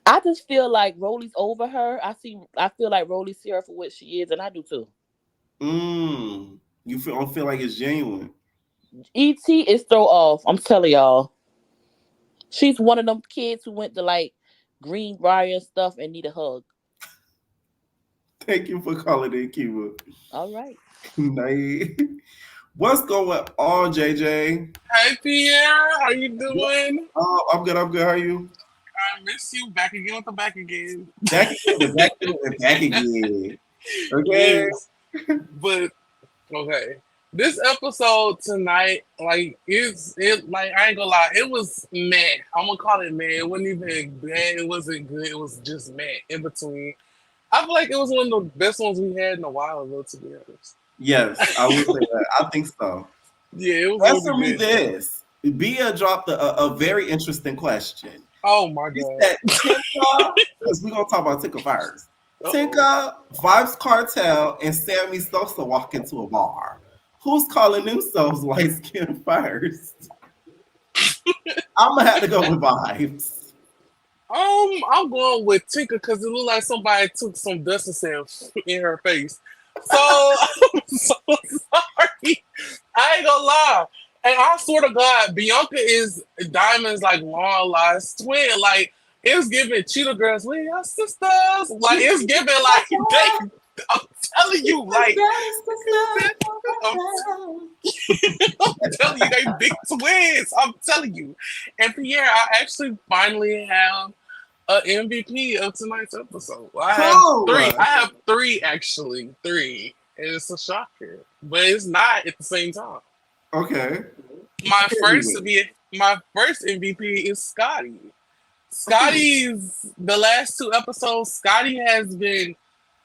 I just feel like Rolly's over her. I feel like Rolly see her for what she is, and I do too. You don't feel like it's genuine. E.T. is throw off. I'm telling y'all. She's one of them kids who went to like Greenbrier and stuff and need a hug. Thank you for calling in, Kiva. All right. Night. What's going on, JJ? Hey Pierre, how you doing? Oh, I'm good. I'm good. How are you? I miss you. Back again with the back again. Back again, but back again, and back again. Okay. Yes, but okay. This episode tonight, like, like I ain't gonna lie, it was meh. I'm gonna call it meh. It wasn't even bad. It wasn't good. It was just meh in between. I feel like it was one of the best ones we had in a while ago, to be honest. Yes, I would say that. I think so. Yeah, it was Answer really me good. this. Bia dropped a very interesting question. Oh my She god. said, Tinka, because we're going to talk about Tinka first. Uh-oh. Tinka, Vibes Cartel, and Sammy Sosa walk into a bar. Who's calling themselves light skin first? I'm going to have to go with Vibes. I'm going with Tinker because it looked like somebody took some dust and sand in her face. So I'm so sorry. I ain't gonna lie. And I swear to God, Bianca is Diamond's like long lost twin. Like it was giving Cheetah Girls, we are sisters. Like it's giving like they. I'm telling you, like I'm telling you, they big twins. I'm telling you. And Pierre, I actually finally have an MVP of tonight's episode. I have three actually. Three. And it's a shocker. But it's not at the same time. Okay. My first MVP is Scotty. Scotty's the last two episodes, Scotty has been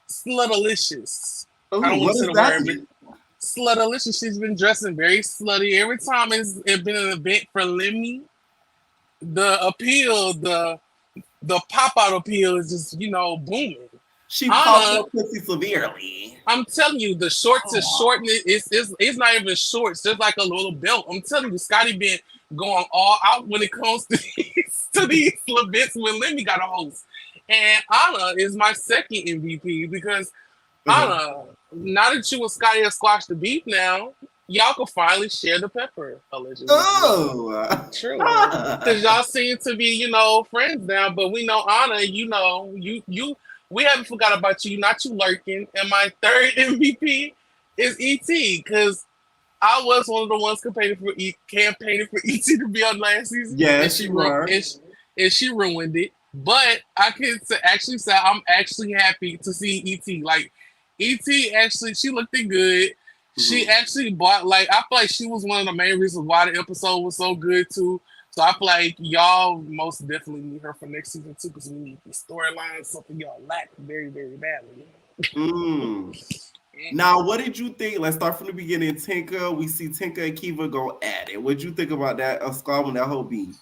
slutalicious. Ooh, I don't want to say the word, mean? but slutalicious. She's been dressing very slutty. Every time it's been an event for Lemmy, the appeal, the pop out appeal is just, booming. She popped her pussy severely. I'm telling you, the shorts is short. It's not even shorts. Just like a little belt. I'm telling you, Scotty been going all out when it comes to these events when Lemmy got a host. And Anna is my second MVP because Anna, now that you and Scotty have squashed the beef now, y'all can finally share the pepper, allegedly. Oh! True. Because y'all seem to be, friends now, but we know Anna, we haven't forgot about you, not you lurking. And my third MVP is ET, because I was one of the ones campaigning for ET to be on last season. Yes, and she ruined it. But I can actually say I'm actually happy to see ET. Like, ET actually, she looked good. Mm-hmm. She actually bought, I feel like she was one of the main reasons why the episode was so good too. So I feel like y'all most definitely need her for next season too, because we need the storyline, something y'all lack very, very badly. Now, what did you think? Let's start from the beginning. Tinka, we see Tinka and Kiva go at it. What did you think about that squabble, that whole beat?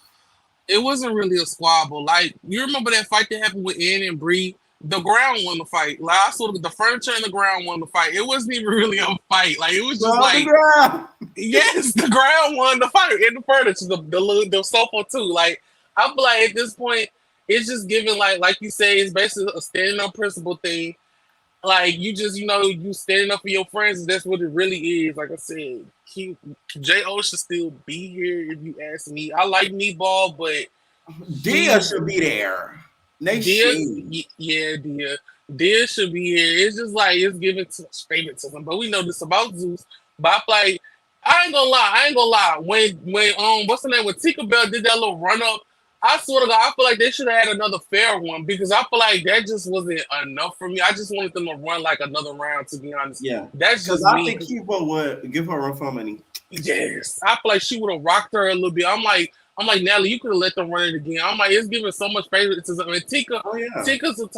It wasn't really a squabble. Like, you remember that fight that happened with Ann and Bree? The ground won the fight. Like, I saw the furniture and the ground won the fight. It wasn't even really a fight. Like, it was just like, yes, the ground won the fight, and the furniture, the sofa too. Like, I feel like at this point, it's just giving like you say, it's basically a standing up principle thing. Like, you just, you standing up for your friends, and that's what it really is. Like I said, J.O. should still be here if you ask me. I like Meatball, but Dia should be there. Dia should be here. It's just like, it's giving too much favoritism. But we know this about Zeus. But I feel like, I ain't gonna lie. When what's the name? When Tinkerbell did that little run up, I swear to God, I feel like they should have had another fair one, because I feel like that just wasn't enough for me. I just wanted them to run like another round, to be honest. Yeah. That's just I think Kiva would give her a run for money. Yes. I feel like she would have rocked her a little bit. I'm like, Natalie, you could have let them run it again. I'm like, it's giving so much favoritism. And Tinka's the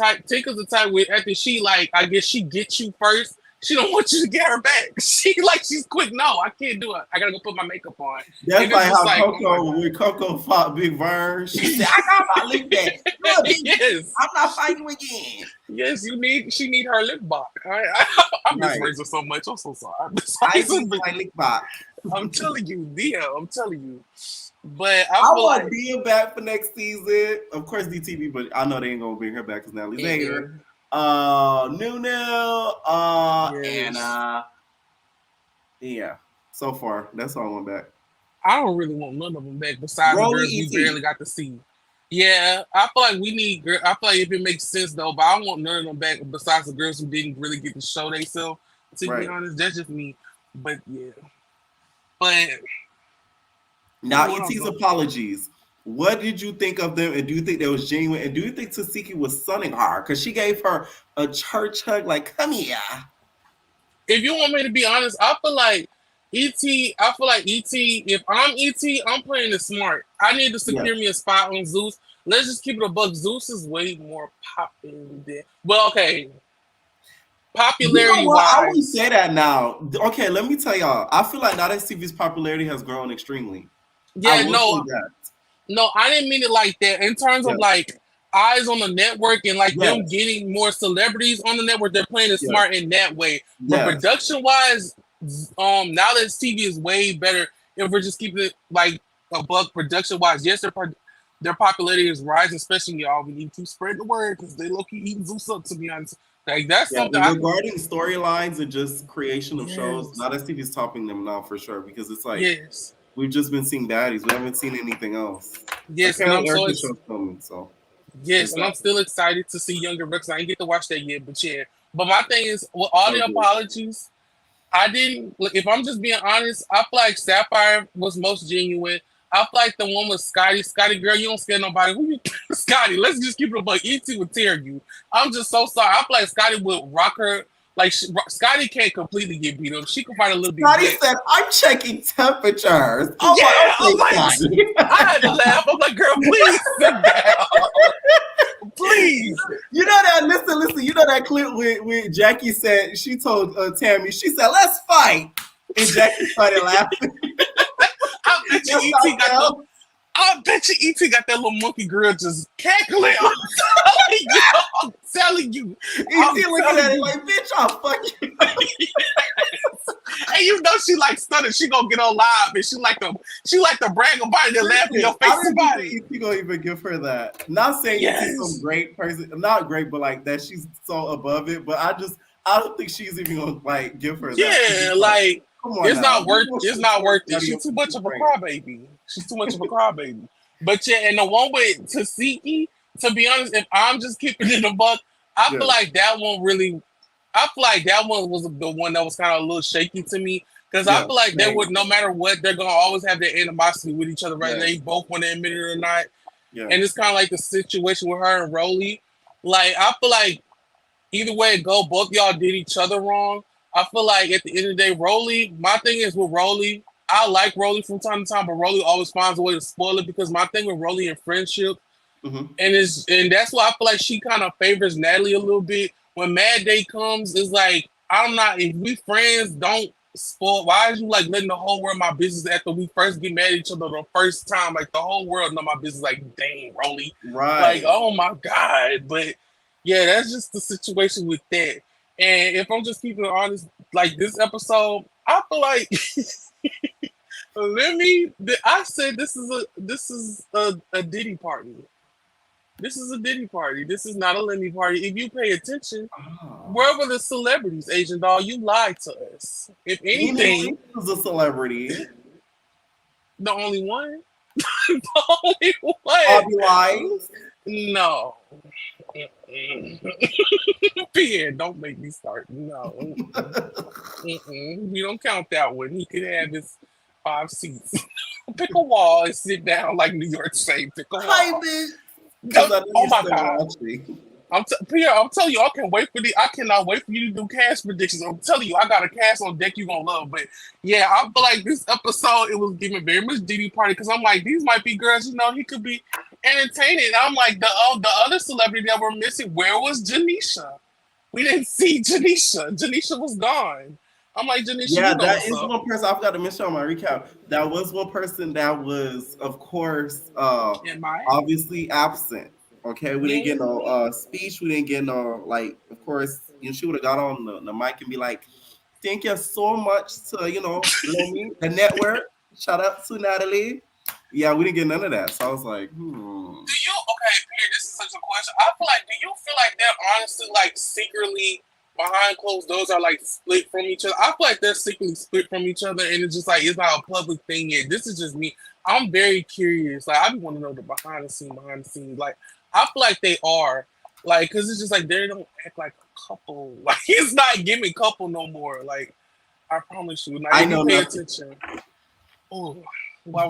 type with, after she, I guess she gets you first, she don't want you to get her back. She's quick. No, I can't do it. I gotta go put my makeup on. That's like how Coco, when Coco fought Big Vern, she said, I got my lip back. Yes. I'm not fighting again. Yes, she need her lip back. I'm just raising so much. I'm so sorry. I need my lip back. I'm telling you, Dia. I'm telling you. But I want Dia back for next season. Of course, DTV, but I know they ain't gonna bring her back because Natalie's later. Nunu, and yeah. So far, that's all I want back. I don't really want none of them back. Besides the girls we barely got to see. Yeah, I feel like we need. I feel like if it makes sense though, but I don't want none of them back. Besides the girls who didn't really get to show themselves. To be Right. honest, that's just me. But yeah, but Now, what else? ET's apologies. What did you think of them? And do you think they was genuine? And do you think Tasiki was sunning her? Because she gave her a church hug, like, come here. If you want me to be honest, I feel like ET. I feel like ET. If I'm ET, I'm playing it smart. I need to secure me a spot on Zeus. Let's just keep it a buck. Zeus is way more popular than. Well, okay. Popularity wise, I wouldn't say that now. Okay, let me tell y'all. I feel like now that Stevie's popularity has grown extremely. Yeah, no, I didn't mean it like that. In terms of like eyes on the network and like them getting more celebrities on the network, they're playing it smart in that way. But production wise, now that TV is way better. If we're just keeping it like a buck production wise, yes, their popularity is rising. Especially y'all, we need to spread the word because they low key eating Zeus up. To be honest, like that's something. Regarding storylines and just creation of shows, now that TV's topping them now for sure because it's like we've just been seeing Baddies. We haven't seen anything else. Yes, and I'm so coming, so. Yes, and I'm still excited to see Younger Bucks. I didn't get to watch that yet, but yeah. But my thing is, with all the apologies, I didn't. If I'm just being honest, I feel like Sapphire was most genuine. I feel like the one with Scotty. Scotty, girl, you don't scare nobody. Who you, Scotty? Let's just keep it a buck. ET would tear you. I'm just so sorry. I feel like Scotty would rock her. Like Scotty can't completely get beat up. She can fight a little bit. Scotty said, "I'm checking temperatures." Oh yeah, I had to laugh. I'm like, "Girl, please sit down, please." You know that? Listen. You know that clip with Jackie said she told Tammy. She said, "Let's fight," and Jackie started laughing. I bet you ET got that little monkey girl just cackling. I'm telling you. ET looking at it like, bitch, I'll fuck you. And you know she like stunning. She gonna get on live and she like to brag about it and laugh in your face about it. ET gonna even give her that. Not saying ET's some great person. Not great, but like that she's so above it. But I don't think she's even gonna like give her that. Yeah, like it's not worth it. She's too much of a crybaby. She's too much of a crybaby. But yeah, and the one with Tasiki, to be honest, if I'm just keeping it a buck, I feel like that one was the one that was kind of a little shaky to me. Because I feel like they would, no matter what, they're gonna always have their animosity with each other, whether they both want to admit it or not. Yeah. And it's kind of like the situation with her and Rolly. Like, I feel like either way it go, both y'all did each other wrong. I feel like at the end of the day, Rolly, my thing is with Rolly, I like Rolly from time to time, but Rolly always finds a way to spoil it because my thing with Rolly and friendship, and that's why I feel like she kind of favors Natalie a little bit. When Mad Day comes, it's like, I'm not, if we friends, don't spoil. Why is you like letting the whole world my business after we first get mad at each other the first time? Like the whole world know my business. Like, dang, Rolly. Right. Like, oh my God. But yeah, that's just the situation with that. And if I'm just keeping it honest, like this episode, I feel like I said this is a Diddy party. This is a Diddy party. This is not a Lemmy party. If you pay attention, where were the celebrities, Asian doll? You lied to us. If anything, was a celebrity. The only one. The only one. Bobby Wise. No. Pierre, don't make me start. No. We don't count that one. He could have his 5 seats. Pick a wall and sit down like New York say. Pick a wall. Hi, bitch. Oh my God. Pierre, I'm telling you, I cannot wait for you to do cast predictions. I'm telling you, I got a cast on deck you're gonna love. But yeah, I feel like this episode, it was giving very much Diddy party because I'm like, these might be girls, he could be entertaining. I'm like, the other celebrity that we're missing, where was Janisha? We didn't see Janisha. Janisha was gone. I'm like, Janisha. Yeah, that is one person I forgot to mention on my recap. That was one person that was, of course, obviously absent. Okay, we didn't get no speech. We didn't get no, like, of course, she would have got on the mic and be like, thank you so much to, Lemmy, the network. Shout out to Natalie. Yeah, we didn't get none of that. So I was like, Do you, okay, Pierre, this is such a question. I feel like, do you feel like they're honestly, like, secretly behind closed doors are like split from each other. I feel like they're secretly split from each other, and it's just like it's not a public thing yet. This is just me. I'm very curious. Like I want to know the behind the scenes. Like I feel like they are, like, because it's just like they don't act like a couple. Like it's not giving couple no more. Like I promise you. Like, I if know you pay nothing. attention. Oh, I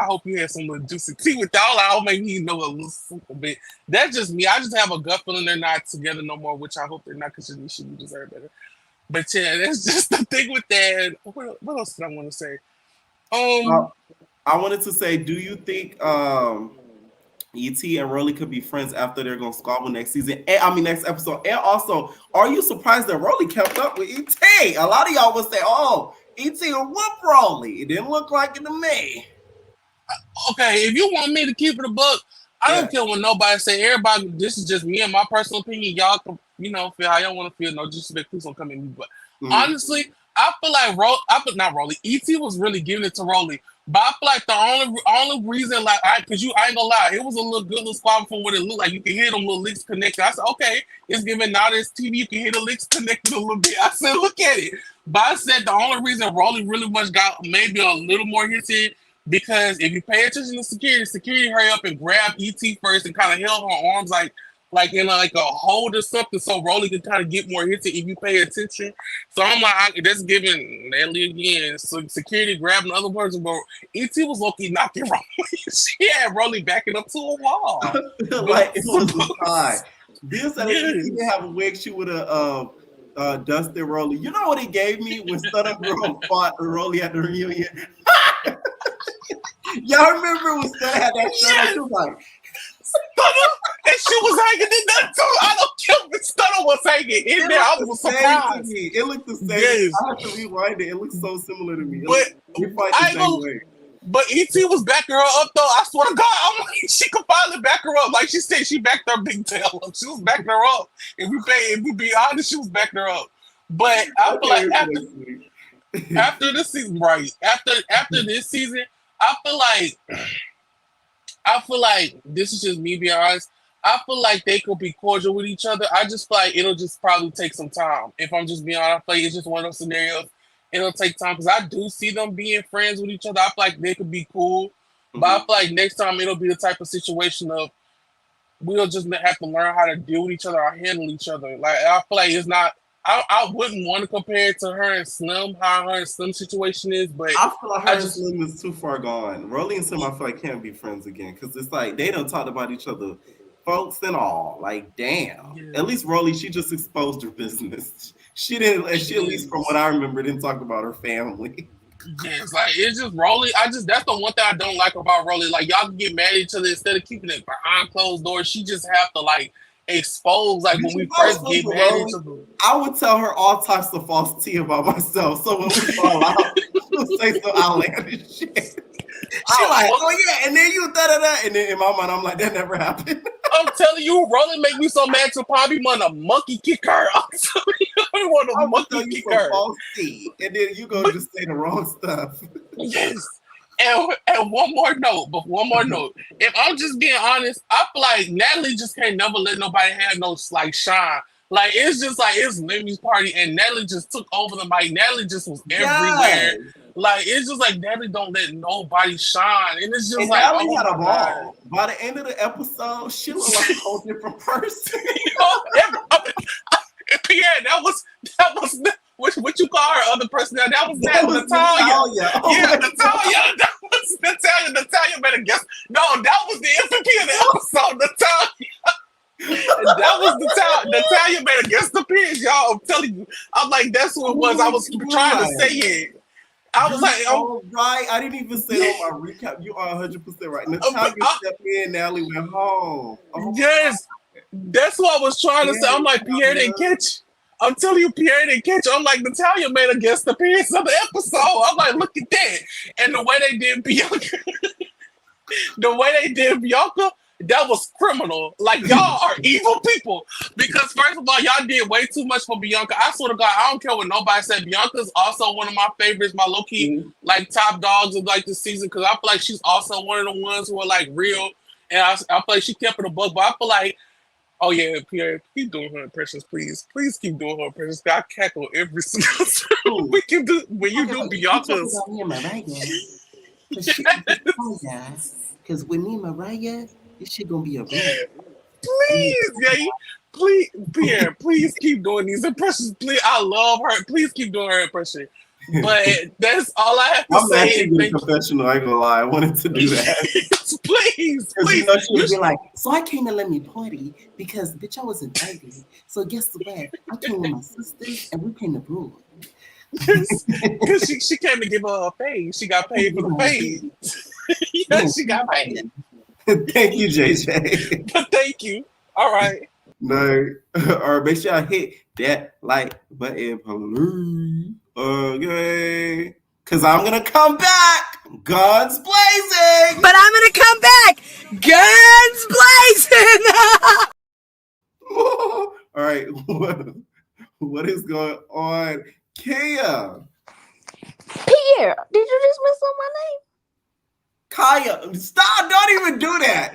hope you had some little juicy tea with y'all. I'll make me know a little bit. That's just me. I just have a gut feeling they're not together no more, which I hope they're not, because you deserve better. But yeah, that's just the thing with that. What else did I want to say? I wanted to say, do you think E.T. and Rolly could be friends after they're gonna squabble next season? Next episode. And also, are you surprised that Rolly kept up with E.T.? A lot of y'all would say, "Oh, E.T. will whoop Rolly." It didn't look like it to me. Okay, if you want me to keep it a buck, I don't care what nobody say. Everybody, this is just me and my personal opinion. Y'all can, feel how y'all want to feel. No disrespect, please don't come at me. But honestly, I feel like not Rolly. E.T. was really giving it to Rolly. But I feel like the only reason, like, I ain't gonna lie, it was a little good little squabble from what it looked like. You can hear them little licks connected. I said, okay, it's giving now this TV. You can hear the licks connected a little bit. I said, look at it. But I said the only reason Rolly really much got maybe a little more hits in, because if you pay attention to security hurry up and grab E.T. first and kind of held her arms like in like a hold or something, so Rolly can kind of get more hits if you pay attention. So I'm like, that's giving Natalie again. So security grabbing other person, but E.T. was low-key knocking Rolly. She had Rolly backing up to a wall. Like it was a tie. This said if she didn't have a wig, she would have dusted Rolly. You know what it gave me when Stunner Girl fought Rolly at the reunion? Y'all remember when Stunner had that shirt? She was like, Stunner, and she was hanging in there too. I don't care if Stunner was hanging in there. I was surprised. It looked the same. Yes. I have to rewind it. It looks so similar to me. But E.T. was backing her up though. I swear to God, I'm like, she could finally back her up. Like she said, she backed her big tail up. She was backing her up. If we be honest, she was backing her up. But I feel like after this season, right? After this season, I feel like this is just me being honest. I feel like they could be cordial with each other. I just feel like it'll just probably take some time. If I'm just being honest, I feel like it's just one of those scenarios. It'll take time because I do see them being friends with each other. I feel like they could be cool. But I feel like next time it'll be the type of situation of we'll just have to learn how to deal with each other or handle each other. Like I feel like it's not. I wouldn't want to compare it to her and Slim, how her and Slim situation is, but I feel like her and Slim is too far gone. Rolly and Slim, I feel like can't be friends again because it's like they don't talk about each other, folks and all. Like, damn. Yeah. At least Rolly, she just exposed her business. She didn't. She at least from what I remember didn't talk about her family. Yes, like it's just Rolly. That's the one thing I don't like about Rolly. Like y'all can get mad at each other instead of keeping it behind closed doors. She just have to like expose when we first get mad at each other. I would tell her all types of false tea about myself. So when we fall out, she'll say some outlandish shit. She's like, oh yeah, and then you da-da-da. And then in my mind, I'm like, that never happened. I'm telling you, Rolly make me so mad to probably want to monkey kick her. I'm telling you, I want to monkey kick her. False tea, and then you go just say the wrong stuff. Yes. And one more note. If I'm just being honest, I feel like Natalie just can't never let nobody have no like shine. Like it's just like it's Lemmy's party and Natalie just took over the mic. Natalie just was everywhere. Like it's just like Natalie don't let nobody shine. And it's just like Natalie had a ball. By the end of the episode, she looked like a whole different person. Pierre, that was what you call her other person. That was Natalia. Yeah, Natalia. That was Natalia. Natalia better guess. No, that was the MVP of the episode. Natalia. That was Natalia better guess the appearance, y'all. I'm telling you. I'm like, that's what it was. I was trying to say it. I was like, right. I didn't even say on my recap. You are 100% right. Natalia stepped in. Natalie went home. Yes. That's what I was trying to say. I'm like, Pierre didn't catch. I'm telling you, Pierre didn't catch. I'm like, Natalia made a guest appearance of the episode. I'm like, look at that. And the way they did Bianca, that was criminal. Like, y'all are evil people. Because first of all, y'all did way too much for Bianca. I swear to God, I don't care what nobody said. Bianca's also one of my favorites, my low-key, like, top dogs of, like, this season. Because I feel like she's also one of the ones who are, like, real. And I feel like she kept it a buck. But I feel like Oh yeah, Pierre, keep doing her impressions, please. Please keep doing her impressions. I cackle every single time we can do when you do Bianca's. I'm talking about me and Mariah. Because with me and Mariah, this shit gonna be a blend. Please, yeah, please, Pierre, please keep doing these impressions. Please, I love her. Please keep doing her impression. But that's all I have to I'm say. actually in a confessional. I ain't gonna lie. I wanted to do that. Please. You know, she would be like, so I came to let me party because, bitch, I was invited. So guess what? I came with my sisters and we came to brew. Because she came to give her a fade. She got paid for the fade. Yeah, she got paid. Thank you, JJ. But thank you. All right. No, or make sure I hit that like button, please. Okay, because I'm gonna come back, guns blazing. But I'm gonna come back, guns blazing. All right, what is going on, Kia? Pierre, did you just mess up my name? Kaya, stop! Don't even do that.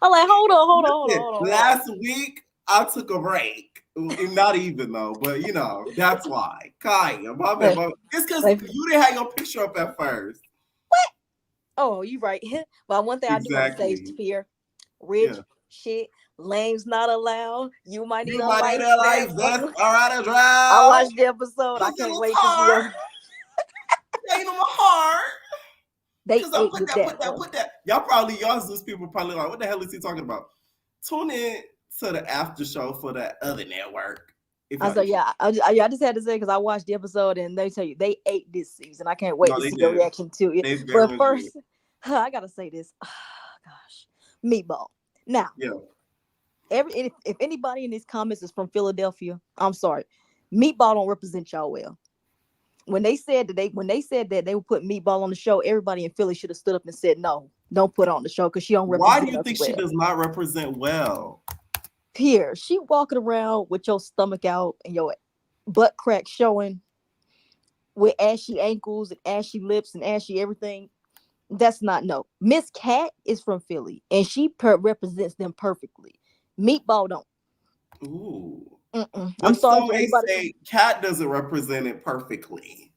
I'm like, hold on. Last week I took a break. Not even though, but you know that's why. Kaya, my bad. It's because you didn't have your picture up at first. What? Oh, you right. Well, one thing I do want to say is, Pierre, rich shit, lames not allowed. You might need a life vest. All right, I drive. I watched the episode. I can't wait to see. Ain't on my heart. They put that. Y'all Zeus people probably like, what the hell is he talking about? Tune in to the after show for that other network. I just had to say because I watched the episode and they tell you they ate this season. I can't wait to see your reaction to it. But first, I gotta say this. Oh, gosh, Meatball. Now, if anybody in these comments is from Philadelphia, I'm sorry, Meatball don't represent y'all well. When they said that they would put Meatball on the show, everybody in Philly should have stood up and said no, don't put her on the show because she don't represent. Why do you think she does not represent well? Pierre, she walking around with your stomach out and your butt crack showing with ashy ankles and ashy lips and ashy everything. That's not no. Miss Cat is from Philly and she represents them perfectly. Meatball don't. Ooh. I'm sorry for everybody. Say Cat doesn't represent it perfectly.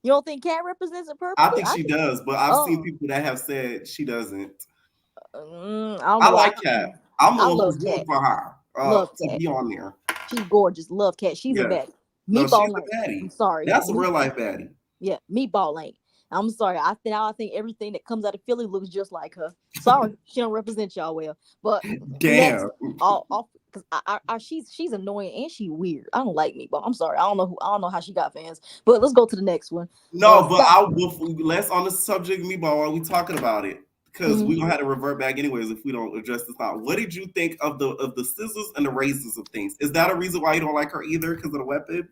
You don't think Cat represents it perfectly? I think she does, but I've seen people that have said she doesn't. I like Cat. I'm a little good for her. Love to be on there. She's gorgeous. Love Cat. She's a baddie. Meatball she's a baddie. I'm sorry. That's a real life baddie. Yeah, Meatball ain't. I'm sorry. I think everything that comes out of Philly looks just like her. Sorry, she don't represent y'all well. But damn, because she's annoying and she weird. I don't like Meatball. I'm sorry. I don't know how she got fans. But let's go to the next one. No, but let's on the subject of Meatball while we talking about it. Because we're gonna have to revert back anyways if we don't address this now. What did you think of the scissors and the razors of things? Is that a reason why you don't like her either? Because of the weapons?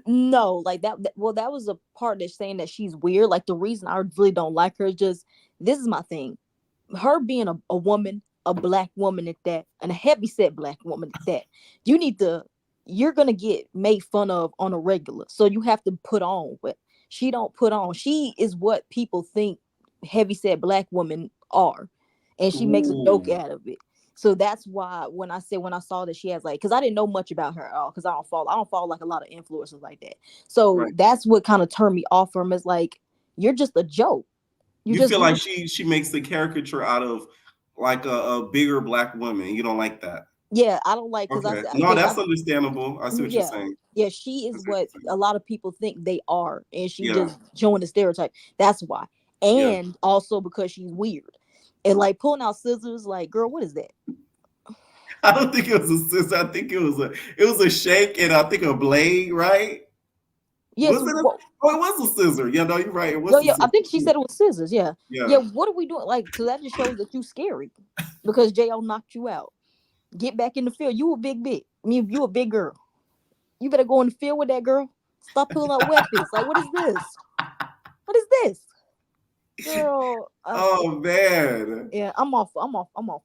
No, like that. Well, that was a part that's saying that she's weird. Like the reason I really don't like her is just this is my thing. Her being a woman, a black woman at that, and a heavyset black woman at that. You're gonna get made fun of on a regular. So you have to put on what she don't put on. She is what people think heavyset black women are, and she makes a joke out of it. So that's why when I saw that she has because I didn't know much about her at all because I don't follow like a lot of influencers like that. So that's what kind of turned me off from is like you're just a joke. You feel like she makes the caricature out of like a bigger black woman. You don't like that? Yeah, I don't like because that's understandable. I see what you're saying. Yeah, she is what a lot of people think they are, and she just showing the stereotype. That's why. And also because she's weird and like pulling out scissors, like, girl, what is that? I don't think it was a scissor. I think it was a shake and I think a blade, right? Yes. It was a scissor. Yeah, no, you're right. It was. I think she said it was scissors. Yeah. What are we doing? Like, so that just shows that you scary because Jo knocked you out. Get back in the field. You a big. I mean, you a big girl. You better go in the field with that girl. Stop pulling out weapons. Like, what is this? What is this? Girl, oh man. Yeah, I'm off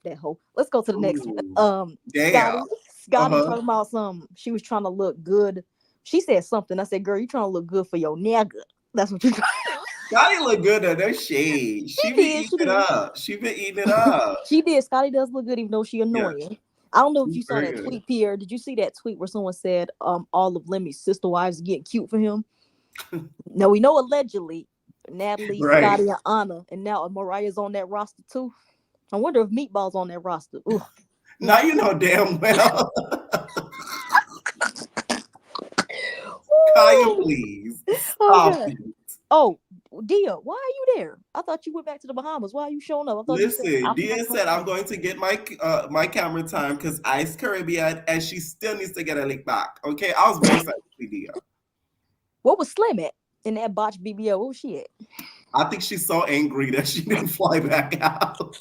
that hoe. Let's go to the next one. Damn. Scotty talking about she was trying to look good. She said something. I said, girl, you trying to look good for your nigga. That's what you trying. Scotty look good at that shade. She been did, eating she it did. up. She been eating it up. She did. Scotty does look good, even though she annoying. I don't know if She's you saw very that good. tweet, Pierre. Did you see that tweet where someone said all of Lemmy's sister wives are getting cute for him? No, we know allegedly Natalie, Right. Scotty, and Anna, and now Mariah's on that roster too. I wonder if Meatball's on that roster. Ooh. Now you know damn well. Kaya, please. Oh, Stop God. it. Oh, Dia, why are you there? I thought you went back to the Bahamas. Why are you showing up? I thought Listen, you said, Dia said I'm going to get my camera time because Ice Caribbean and she still needs to get a lick back. Okay, I was very excited for Dia. What was Slim at in that botched BBL? Where was she at? I think she's so angry that she didn't fly back out.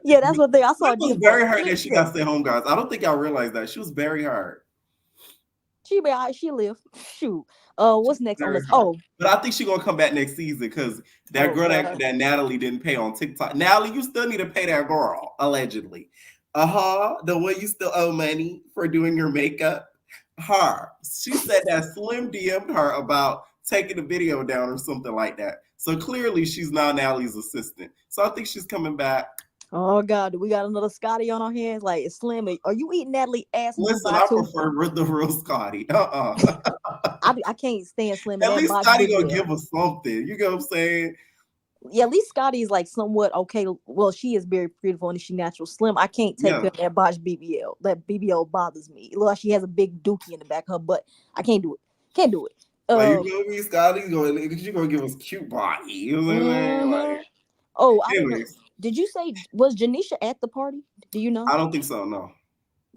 Yeah, that's what I saw. It was very hard that she got stay home, guys. I don't think y'all realized that. She was very hard. She be all right, she live. Shoot. What's next on this? Oh, but I think she's gonna come back next season because that girl that Natalie didn't pay on TikTok. Natalie, you still need to pay that girl, allegedly. The way you still owe money for doing your makeup. Her. She said that Slim DM'd her about taking the video down or something like that. So clearly she's now Natalie's assistant. So I think she's coming back. Oh God, do we got another Scotty on our hands? Like, Slim, are you eating Natalie ass? Listen, I prefer the real Scotty. I can't stand Slim. At least Scotty gonna give us something. You know what I'm saying? Yeah, at least Scotty is like somewhat okay. Well, she is very beautiful and she natural. Slim, I can't take her that botched BBL. That BBL bothers me. It looks like she has a big dookie in the back of her butt. I can't do it. Can't do it. Like, you know me, Scotty's gonna give us cute body. You know what I'm saying? Like, I don't know. Did you say, was Janisha at the party? Do you know? I don't think so, no.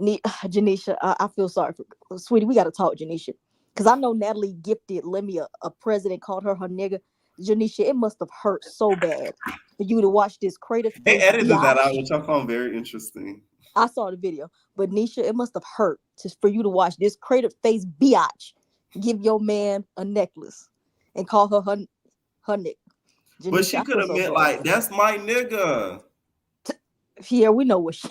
Janisha, I feel sorry for sweetie. We got to talk, Janisha. Because I know Natalie gifted Lemmy a president, called her nigga. Janisha, it must have hurt so bad for you to watch this crater. They edited that out, which I found very interesting. I saw the video. But Nisha, it must have hurt for you to watch this crater face biatch give your man a necklace and call her nigga. Janisha, but she could have meant like, that's my nigga. Yeah, we know what she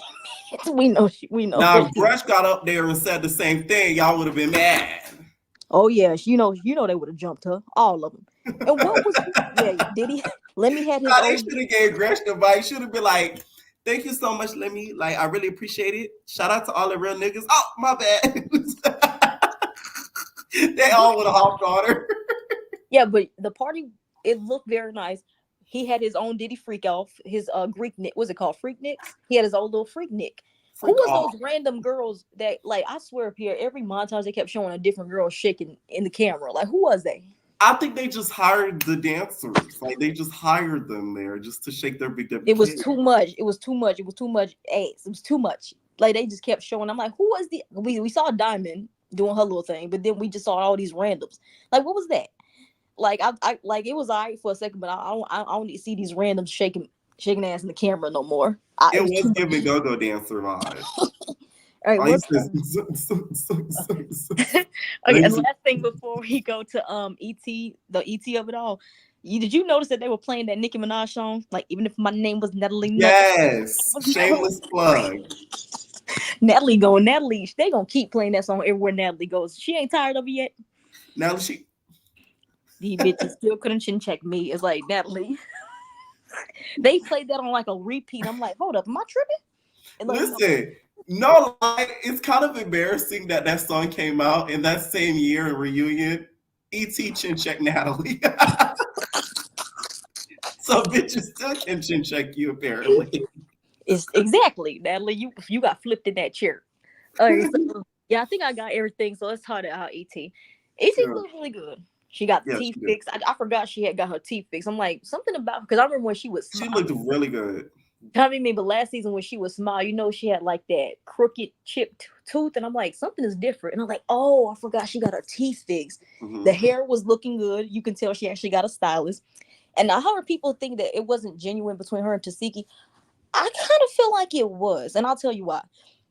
meant. We know. Now, if Brush got up there and said the same thing, y'all would have been mad. Oh yeah, you know they would have jumped her, all of them. And what was did he? Lemmy had his. They should have gave Gresh the advice. Should have been like, "Thank you so much, Lemmy. Like, I really appreciate it. Shout out to all the real niggas." Oh, my bad. They all would have hopped on her. Yeah, but the party, it looked very nice. He had his own Diddy freak off. His Greek Nick, what's it called? Freak Nicks. He had his own little freak Nick. Who was those random girls that, like, I swear, Pierre, every montage they kept showing a different girl shaking in the camera. Like, who was they? I think they just hired the dancers. Like, they just hired them there just to shake their big. It was too much. It was too much. It was too much ass. It was too much. Like, they just kept showing. I'm like, who was the? We saw Diamond doing her little thing, but then we just saw all these randoms. Like, what was that? Like, I like, it was all right for a second, but I don't need to see these randoms shaking ass in the camera no more. It was giving go-go dancer vibes. All right, okay, and last thing before we go to the ET of it all, did you notice that they were playing that Nicki Minaj song? Like, even if my name was Natalie. Yes, shameless plug. Natalie, they gonna keep playing that song everywhere Natalie goes. She ain't tired of it yet. Now these bitches still couldn't chin check me. It's like, Natalie. They played that on like a repeat. I'm like, hold up, am I tripping? Like, listen, no, like, it's kind of embarrassing that song came out in that same year in Reunion. E.T. chin check Natalie. So bitches still can chin check you, apparently. It's exactly, Natalie. You got flipped in that chair. Okay, so, yeah, I think I got everything. So let's talk about E.T. E.T. looked really good. She got the teeth fixed. I forgot she had got her teeth fixed. I'm like, something about, because I remember when she was small. She looked really good. I mean, but last season when she was small, she had like that crooked chipped tooth, and I'm like, something is different. And I'm like, oh, I forgot she got her teeth fixed. Mm-hmm. The hair was looking good. You can tell she actually got a stylist. And I heard people think that it wasn't genuine between her and Tasiki. I kind of feel like it was, and I'll tell you why.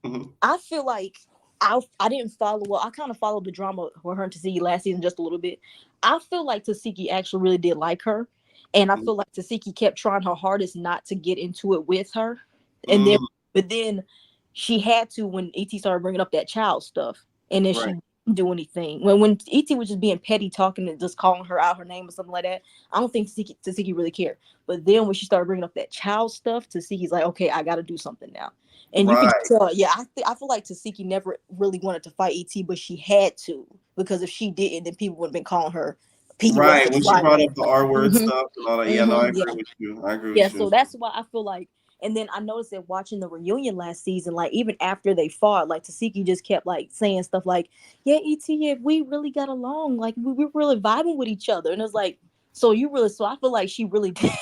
Mm-hmm. I feel like I didn't follow. Well, I kind of followed the drama with her and Tasiki last season just a little bit. I feel like Tasiki actually really did like her, and I feel like Tasiki kept trying her hardest not to get into it with her, and then she had to when ET started bringing up that child stuff, and then she do anything. When E.T. was just being petty, talking and just calling her out her name or something like that, I don't think Tasiki really cared. But then when she started bringing up that child stuff, Tasiki's like, okay, I got to do something now. And you can tell, I feel like Tasiki never really wanted to fight E.T., but she had to, because if she didn't, then people would have been calling her P. Right, when she brought up the R word stuff and all that. Yeah, no, I agree with you. Yeah, so that's why I feel like, and then I noticed that watching the reunion last season, like even after they fought, like Tasiki just kept like saying stuff like, "Yeah, E.T., if we really got along, like we were really vibing with each other," and it's like, so I feel like she really did.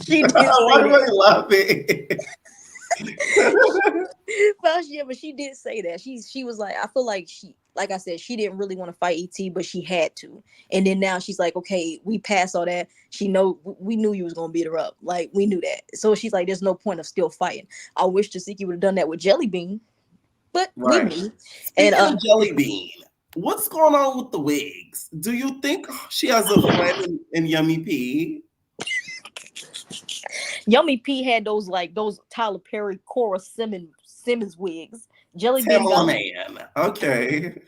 She did. Why do I love it? But she did say that she was like, I feel like like I said, she didn't really want to fight ET, but she had to. And then now she's like, okay, we passed all that. We knew you was gonna beat her up, like we knew that. So she's like, there's no point of still fighting. I wish Tasiki would have done that with Jelly Bean, but we knew. And Jelly Bean, what's going on with the wigs? Do you think she has a friend in Yummy P? Yummy P had those Tyler Perry, Cora Simmons wigs. Jelly Bean Tamala Man. Okay.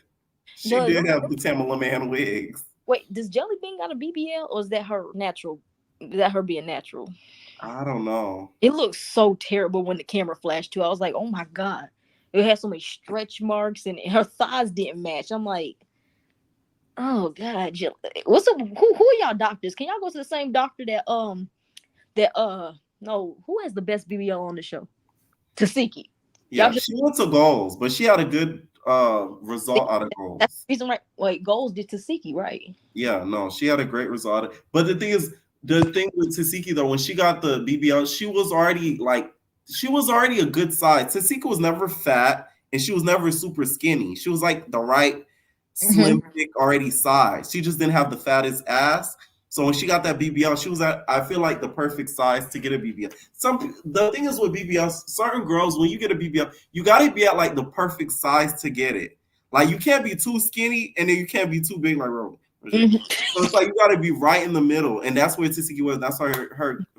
She did have the Tamala Man wigs. Wait, does Jelly Bean got a BBL, or is that her natural? Is that her being natural? I don't know. It looks so terrible when the camera flashed too. I was like, oh my God. It had so many stretch marks and her thighs didn't match. I'm like, oh God, Jelly. Who are y'all doctors? Can y'all go to the same doctor no, who has the best BBL on the show? Tasiki. Yeah, she went to Goals, but she had a good result out of Goals. That's the reason, right? Wait, Goals did Tasiki, right? Yeah, no, she had a great result. But the thing with Tasiki though, when she got the BBL, she was already a good size. Tasiki was never fat and she was never super skinny. She was like the right slim, thick, already size. She just didn't have the fattest ass. So when she got that BBL, she was I feel like the perfect size to get a BBL. The thing is with BBLs, certain girls, when you get a BBL, you gotta be at like the perfect size to get it. Like you can't be too skinny and then you can't be too big like Roman. So it's like you gotta be right in the middle, and that's where Tasiki was. That's why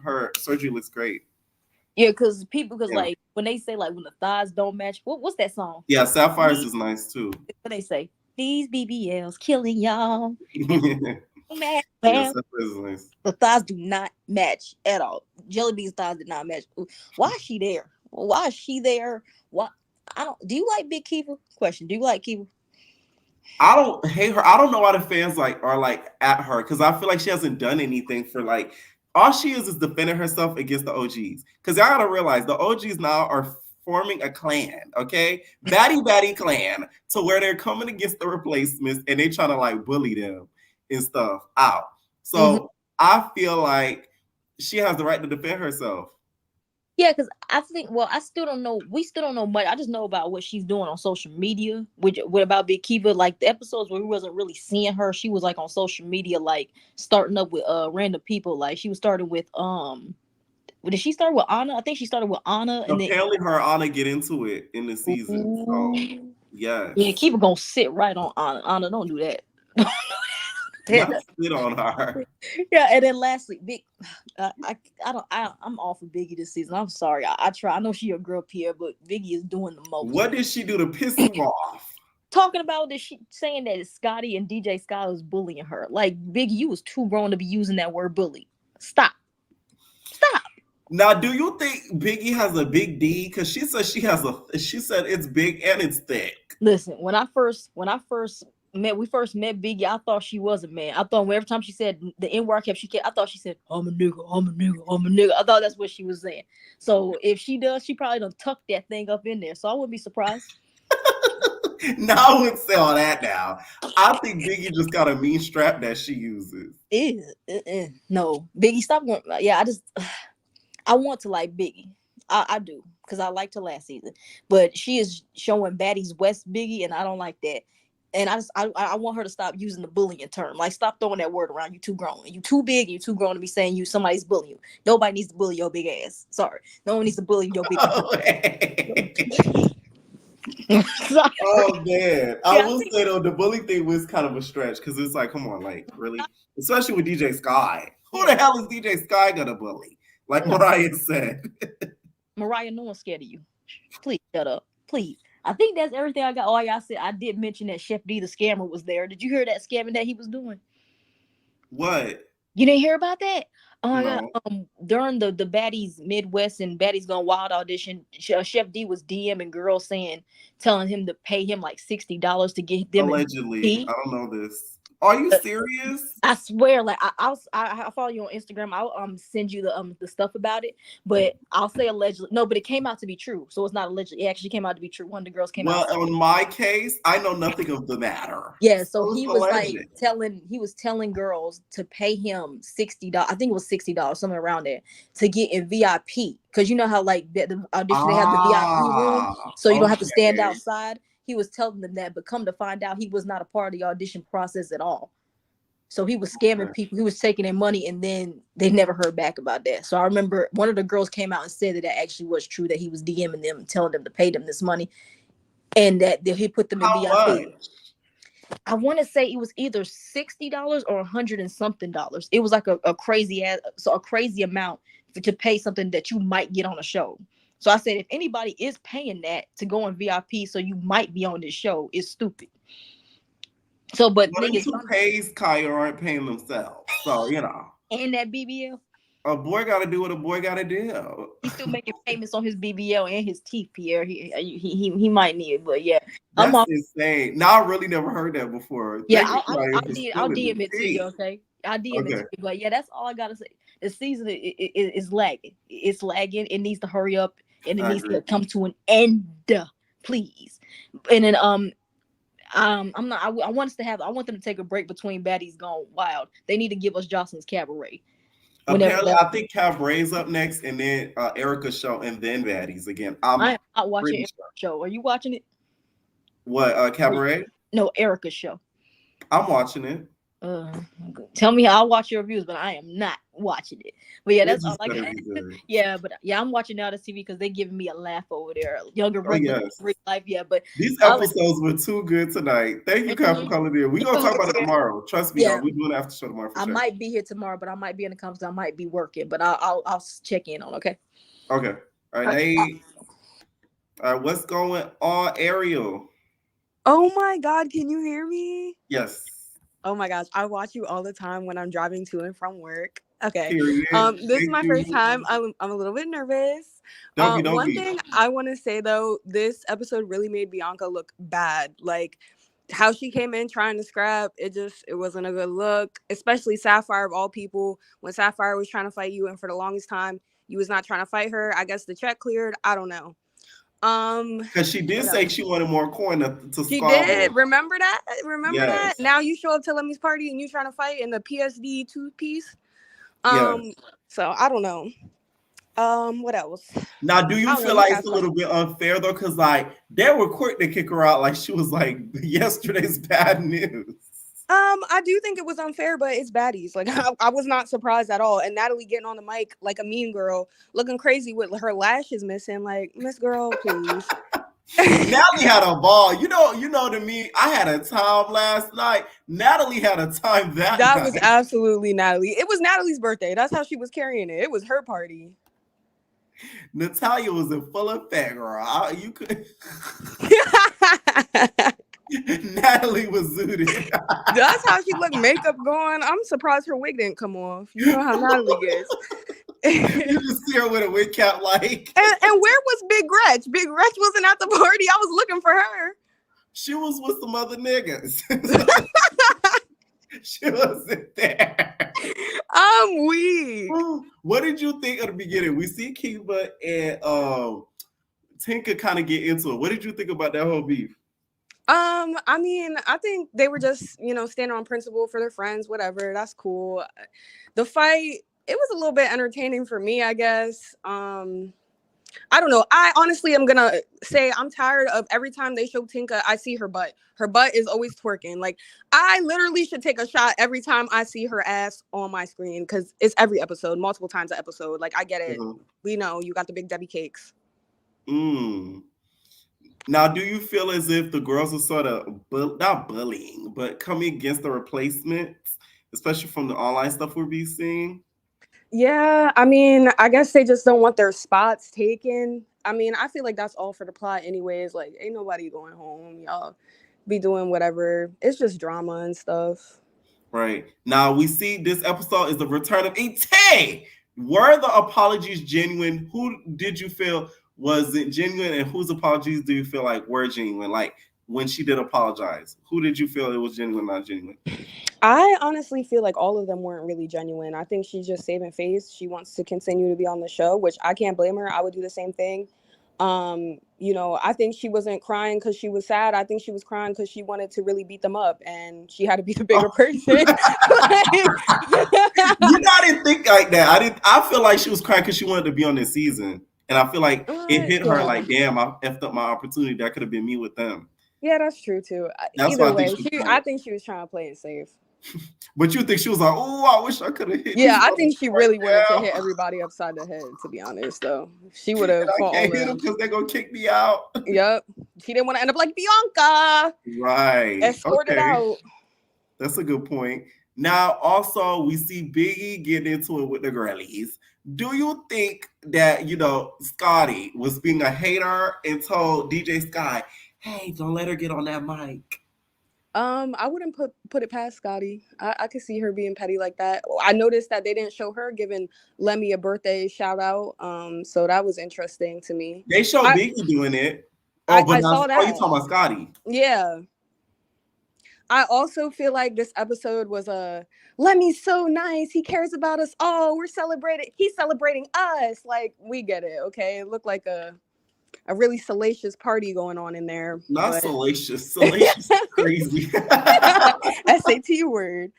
her surgery looks great. Yeah, because like when they say like when the thighs don't match, what's that song? Yeah, Sapphires is nice too. What they say? These BBLs killing y'all. Yes, that is nice. The thighs do not match at all. Jelly Bean's thighs did not match. Why is she there? Why is she there? Do you like Big Kiva? Question. Do you like Kiva? I don't hate her. I don't know why the fans are at her, because I feel like she hasn't done anything for all she is defending herself against the OGs. Because I gotta realize the OGs now are forming a clan, okay? Baddie clan, to where they're coming against the replacements and they trying to bully them and stuff out. So I feel like she has the right to defend herself. Yeah, because I think, I still don't know. We still don't know much. I just know about what she's doing on social media, what about Big Kiva. Like the episodes where we wasn't really seeing her, she was on social media, starting up with random people. Like she was starting with did she start with Anna? I think she started with Anna. And apparently her Anna get into it in the season. So yeah. Yeah, Kiva gonna sit right on Anna. Anna, don't do that. Not sit on her. Yeah, and then lastly, Big, I'm all for Biggie this season. I'm sorry, I try. I know she a girl Pierre, but Biggie is doing the most. What did she do to piss you off? Talking about this, she saying that Scotty and DJ Scott was bullying her. Like Biggie, you was too grown to be using that word bully. Stop. Now, do you think Biggie has a big D? Because she said she said it's big and it's thick. Listen, when we first met Biggie, I thought she was a man. I thought every time she said the N-word I thought she said, I'm a nigga. I thought that's what she was saying. So if she does, she probably done tuck that thing up in there. So I wouldn't be surprised. No, I wouldn't say all that now. I think Biggie just got a mean strap that she uses. No, Biggie, stop going. Yeah, I want to like Biggie. I do, because I liked her last season. But she is showing Baddies West Biggie, and I don't like that. And I want her to stop using the bullying term. Like, stop throwing that word around. You too grown. You too big. You too grown to be saying somebody's bullying you. Nobody needs to bully your big ass. Sorry. No one needs to bully your big ass. Oh man. I will say though, the bully thing was kind of a stretch, because it's like, come on, really? Especially with DJ Sky. Who the hell is DJ Sky gonna bully? Like Mariah said. Mariah, no one's scared of you. Please shut up. Please. I think that's everything I got. Oh, I said I did mention that Chef D the scammer was there. Did you hear that scamming that he was doing? What? You didn't hear about that? Oh my god! No. During the Baddies Midwest and Baddies Gone Wild audition, Chef D was DMing girls telling him to pay him like $60 to get them. Allegedly, I don't know this. Are you serious? I swear, like I follow you on Instagram. I'll send you the stuff about it, but I'll say allegedly. No, but it came out to be true, so it's not allegedly. It actually came out to be true. One of the girls came out. Well, on my case, I know nothing of the matter. Yeah, so It he was alleged. like telling girls to pay him $60. I think it was $60, something around there, to get in VIP. Because you know how like the audition they have the VIP room, so you don't have to stand outside. He was telling them that, but come to find out, he was not a part of the audition process at all. So he was scamming people. He was taking their money, and then they never heard back about that. So I remember one of the girls came out and said that actually was true, that he was DMing them and telling them to pay them this money, and that he put them in VIP. Much? I want to say it was either $60 or $100 and something. It was like a crazy amount to pay something that you might get on a show. So I said, if anybody is paying that to go on VIP, so you might be on this show, it's stupid. So, but things who pays Kaya aren't paying themselves. So, you know. And that BBL. A boy got to do what a boy got to do. He's still making payments on his BBL and his teeth, Pierre. He might need it, but yeah. That's insane. Now, I really never heard that before. Yeah, I'll DM it to you, okay? I'll DM it to you. But yeah, that's all I got to say. The season is lagging. It's lagging. It needs to hurry up, and it needs to come to an end, please. And then I want them to take a break between Baddies Gone Wild. They need to give us Jocelyn's Cabaret. Apparently, I think Cabaret's up next, and then Erica's show, and then Baddies again. I'm not watching Erica's show. Are you watching it? What, Cabaret? No, Erica's show. I'm watching it. Tell me, I'll watch your reviews, but I am not watching it. But yeah, that's all I got. Yeah, but yeah, I'm watching now the TV because they're giving me a laugh over there. Younger brother, life. Yeah, but these episodes were too good tonight. Thank you, Kyle, for calling in. We're gonna talk about it tomorrow. Trust me, we're doing after show tomorrow. I might be here tomorrow, but I might be in the comments. I might be working, but I'll check in on. Okay. Okay. All right. Hey. All right. What's going on, Ariel? Oh my God! Can you hear me? Yes. Oh my gosh, I watch you all the time when I'm driving to and from work. Okay. This is my first time. I'm a little bit nervous. One thing I want to say though, this episode really made Bianca look bad. Like how she came in trying to scrap, it wasn't a good look. Especially Sapphire of all people. When Sapphire was trying to fight you, and for the longest time, you was not trying to fight her. I guess the check cleared. I don't know. Because she did say she wanted more coin to she did. Remember that? That? Now you show up to Lemmy's party and you trying to fight in the PSD 2-piece. So I don't know. What else? Now, do you feel like it's a little bit unfair though? Because like they were quick to kick her out, like she was like yesterday's bad news. I do think it was unfair, but it's Baddies. Like I was not surprised at all. And Natalie getting on the mic like a mean girl, looking crazy with her lashes missing. Like, Miss Girl, please. Natalie had a ball. You know to me, I had a time last night. Natalie had a time that night. Was absolutely Natalie. It was Natalie's birthday. That's how she was carrying it. It was her party. Natalia was in full effect, girl. You could. Natalie was zooted. That's how she looked, makeup going. I'm surprised her wig didn't come off. You know how Natalie gets. You just see her with a wig cap, like. And where was Big Gretch? Big Gretch wasn't at the party. I was looking for her. She was with some other niggas. She wasn't there. I'm weak. What did you think at the beginning? We see Kiva and Tinka kind of get into it. What did you think about that whole beef? I mean, I think they were just, standing on principle for their friends, whatever. That's cool. The fight, it was a little bit entertaining for me, I guess. I don't know. I honestly am gonna say I'm tired of every time they show Tinka, I see her butt. Her butt is always twerking. Like, I literally should take a shot every time I see her ass on my screen because it's every episode, multiple times an episode. Like, I get it. Mm-hmm. We know you got the Big Debbie cakes. Now, do you feel as if the girls are sort of not bullying, but coming against the replacements, especially from the online stuff we'll be seeing? Yeah, I mean, I guess they just don't want their spots taken. I mean, I feel like that's all for the plot anyways. Like, ain't nobody going home. Y'all be doing whatever. It's just drama and stuff. Right. Now we see this episode is the return of E.T. Were the apologies genuine? Who did you feel was it genuine, and whose apologies do you feel like were genuine? Like when she did apologize, who did you feel it was genuine, not genuine? I honestly feel like all of them weren't really genuine. I think she's just saving face. She wants to continue to be on the show, which I can't blame her. I would do the same thing. You know, I think she wasn't crying because she was sad. I think she was crying because she wanted to really beat them up, and she had to be the bigger person. You know, I didn't think like that. I feel like she was crying because she wanted to be on this season, and I feel like it hit her like, damn, I effed up my opportunity. That could have been me with them. Yeah, that's true too. That's Either why way, I think she was trying to play it safe. But you think she was like, oh, I wish I could have hit. Yeah, I think she really wanted to hit everybody upside the head, to be honest, though. She would have fought all of them. Because they're going to kick me out. Yep. She didn't want to end up like Bianca. Right. Escorted out. That's a good point. Now, also, we see Biggie get into it with the girlies. Do you think that, you know, Scotty was being a hater and told DJ Sky, hey, don't let her get on that mic? I wouldn't put it past Scotty. I could see her being petty like that. I noticed that they didn't show her giving Lemmy a birthday shout out. So that was interesting to me. They showed Biggie doing it. I saw that. Oh, you talking about Scotty? Yeah. I also feel like this episode was Lemmy's so nice. He cares about us all. We're celebrating. He's celebrating us. Like, we get it. Okay. It looked like a really salacious party going on in there. Not salacious. Salacious is crazy. SAT word.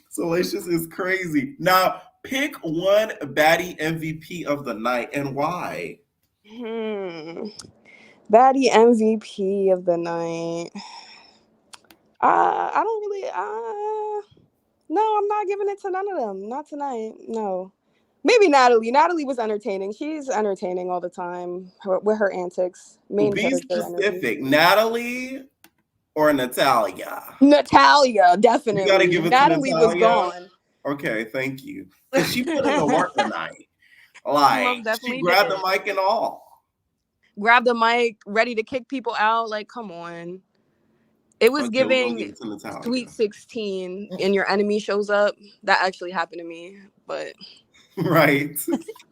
Salacious is crazy. Now, pick one baddie MVP of the night and why. Baddie MVP of the night. I don't really. No, I'm not giving it to none of them. Not tonight. No. Maybe Natalie. Natalie was entertaining. She's entertaining all the time with her antics. Be specific. Natalie or Natalia? Natalia, definitely. You gotta give it Natalie to Natalia. Was gone. Okay, thank you. She put in the work tonight. Like, she grabbed the mic and all. Grabbed the mic, ready to kick people out. Like, come on. It was giving Sweet 16 and your enemy shows up. That actually happened to me, but... Right.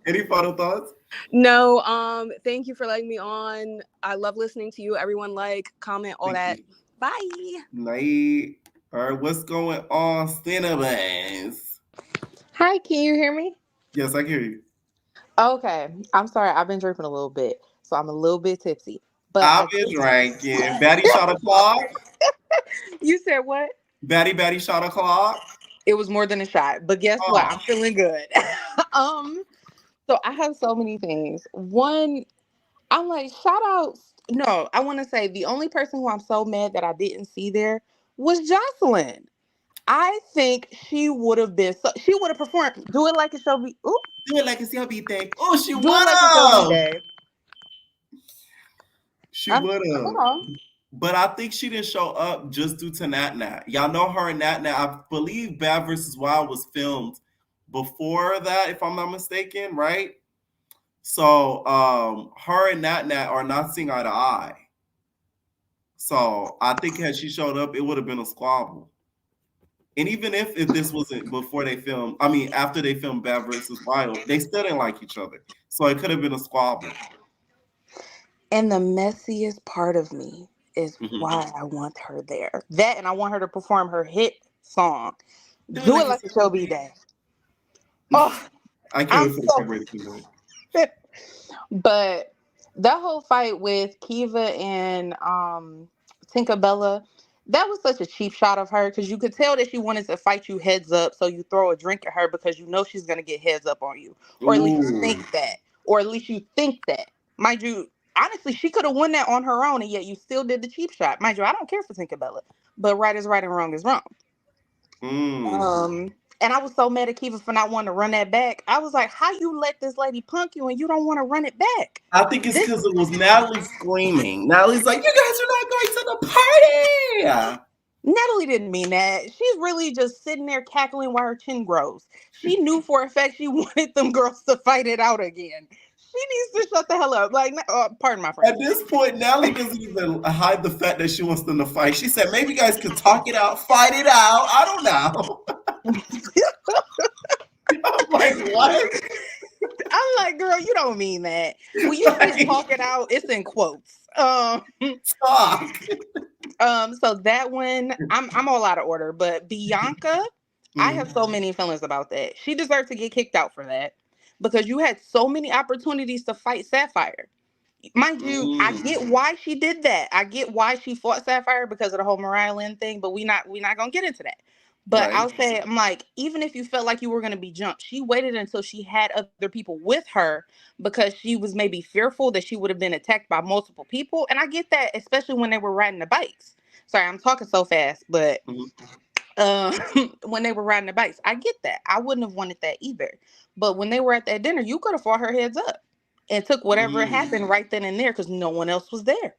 Any final thoughts? No. Thank you for letting me on. I love listening to you. Everyone like, comment, all that. Bye. Night. All right, what's going on, Cinnabons? Hi, can you hear me? Yes, I can hear you. Okay. I'm sorry. I've been drinking a little bit, so I'm a little bit tipsy. But I've been drinking. Baddie shot a clock. You said what? Baddie shot a clock. It was more than a shot, but guess what? I'm feeling good. So I have so many things. One, I'm like, shout outs. No, I want to say the only person who I'm so mad that I didn't see there was Jocelyn. I think she would have been. She would have performed. Do it like it's your be. Ooh. Do it like it's your birthday. Oh, she would have. She would have. But I think she didn't show up just due to Nat Nat. Y'all know her and Nat Nat. I believe Bad vs. Wild was filmed before that, if I'm not mistaken, right? So her and Nat Nat are not seeing eye to eye. So I think had she showed up, it would have been a squabble. And even if this wasn't before they filmed, I mean, after they filmed Bad vs. Wild, they still didn't like each other. So it could have been a squabble. And the messiest part of me is why I want her there. That, and I want her to perform her hit song. Do it like it's your B-Day. Oh, I can't wait for the keyboard. But that whole fight with Kiva and Tinkerbella, that was such a cheap shot of her because you could tell that she wanted to fight you heads up, so you throw a drink at her because you know she's gonna get heads up on you, or at least you think that, Mind you, honestly, she could have won that on her own, and yet you still did the cheap shot. Mind you, I don't care for Tinkerbella, but right is right and wrong is wrong. And I was so mad at Kiva for not wanting to run that back. I was like, how you let this lady punk you and you don't want to run it back? I think it's because it was Natalie screaming. Natalie's like, you guys are not going to the party. Natalie didn't mean that. She's really just sitting there cackling while her chin grows. She knew for a fact she wanted them girls to fight it out again. needs to shut the hell up. Like, pardon my At French. this point, Nelly doesn't even hide the fact that she wants them to fight. She said, maybe you guys could talk it out, fight it out. I don't know. I'm like, what? I'm like, girl, you don't mean that. When you say talk it out, it's in quotes. Talk. So that one, I'm all out of order. But Bianca, I have so many feelings about that. She deserved to get kicked out for that because you had so many opportunities to fight Sapphire. Mind you, I get why she did that. I get why she fought Sapphire because of the whole Mariah Lynn thing, but we not gonna get into that. But Right. I'll say, I'm like, even if you felt like you were gonna be jumped, she waited until she had other people with her because she was maybe fearful that she would have been attacked by multiple people. And I get that, especially when they were riding the bikes. Sorry, I'm talking so fast, but when they were riding the bikes, I get that. I wouldn't have wanted that either. But when they were at that dinner, you could have fought her heads up and took whatever happened right then and there because no one else was there.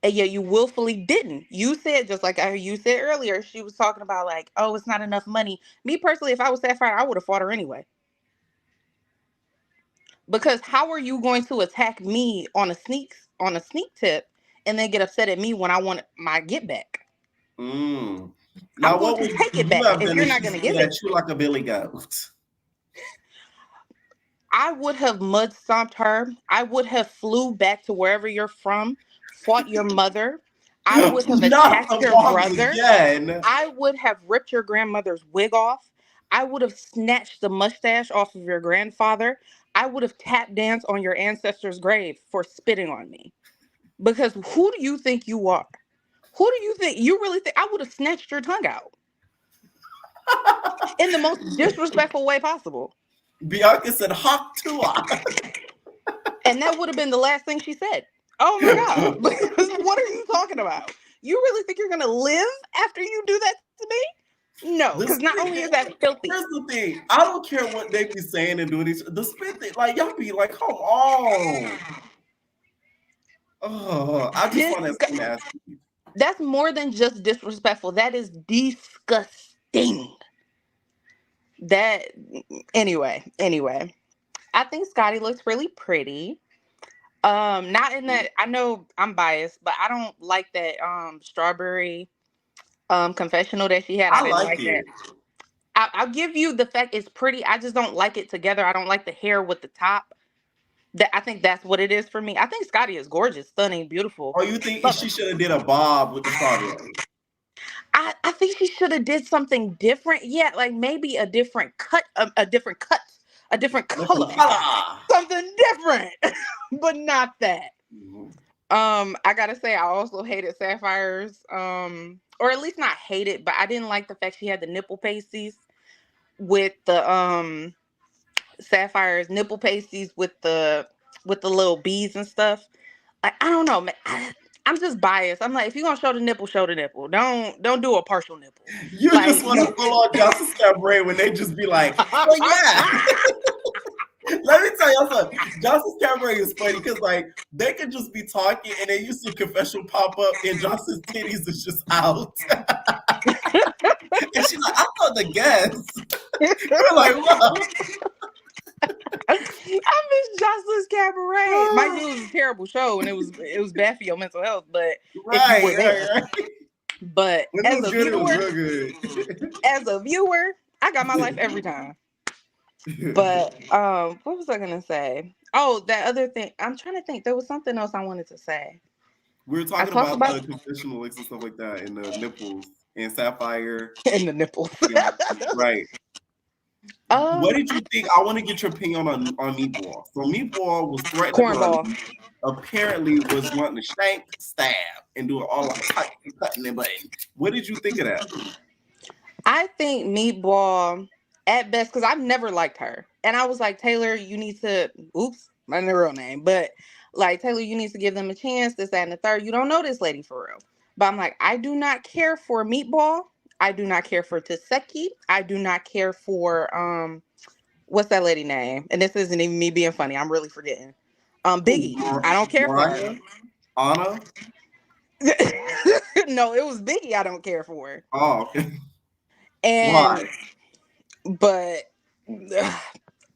And yet you willfully didn't. You said, just like you said earlier, she was talking about like, oh, it's not enough money. Me personally, if I was Sapphire, I would have fought her anyway. Because how are you going to attack me on a sneak tip and then get upset at me when I want my get back? Now, I'm what going would to take it you back have if done you're if not she going to slid give it? at you like a billy goat? I would have mud stomped her. I would have flew back to wherever you're from, fought your mother. I would have Not attacked the your bombs brother. again. I would have ripped your grandmother's wig off. I would have snatched the mustache off of your grandfather. I would have tap danced on your ancestor's grave for spitting on me. Because who do you think you are? Who do you think? You really think I would have snatched your tongue out in the most disrespectful way possible? Bianca said, "Hawk Tua." And that would have been the last thing she said. Oh my God. What are you talking about? You really think you're going to live after you do that to me? No, because not only is that filthy. Here's the thing. I don't care what they be saying and doing. The spit thing, like, y'all be like, come on. Oh, I just find that so nasty. That's more than just disrespectful. That is disgusting. That, anyway. I think Scotty looks really pretty. Not in that, I know I'm biased, but I don't like that strawberry confessional that she had. I didn't like it. that. I'll give you the fact it's pretty. I just don't like it together. I don't like the hair with the top. I think that's what it is for me. I think Scotty is gorgeous, stunning, beautiful. Oh, you think she should have did a bob with the strawberry? I think she should have did something different. Yeah, like maybe a different cut, a different color, something different, but not that. I gotta say, I also hated Sapphire's, or at least not hated, but I didn't like the fact she had the nipple pasties with the Sapphire's nipple pasties with the little beads and stuff. Like, I don't know, man. I'm just biased. I'm like, if you're gonna show the nipple, show the nipple. Don't do a partial nipple. You like, just want to pull on Justice Cabaret when they just be like, oh yeah. Let me tell y'all something. Justice Cabaret is funny because like they could just be talking and then you see confession pop up and Justice's titties is just out. And she's like, I thought the guest. We're like, what? I miss Jocelyn's Cabaret. Mind you, it was a terrible show and it was bad for your mental health, but if you were there. Right. But as a viewer, I got my life every time. But what was I gonna say? Oh, that other thing. I'm trying to think. There was something else I wanted to say. We were talking about the confessional links and stuff like that, and the nipples and Sapphire and the nipples. Yeah, right. What did you think? I want to get your opinion on Meatball. So Meatball was threatening Cornball. Apparently was wanting to shank, stab, and do it all like cutting and button. What did you think of that? I think Meatball at best, because I've never liked her. And I was like, Taylor, you need to, my real name, but like, Taylor, you need to give them a chance, this, that, and the third. You don't know this lady for real. But I'm like, I do not care for Meatball. I do not care for Taseki. I do not care for, what's that lady name? And this isn't even me being funny. I'm really forgetting. Biggie. I don't care for her. Anna? No, it was Biggie I don't care for. Oh, okay. And, why? But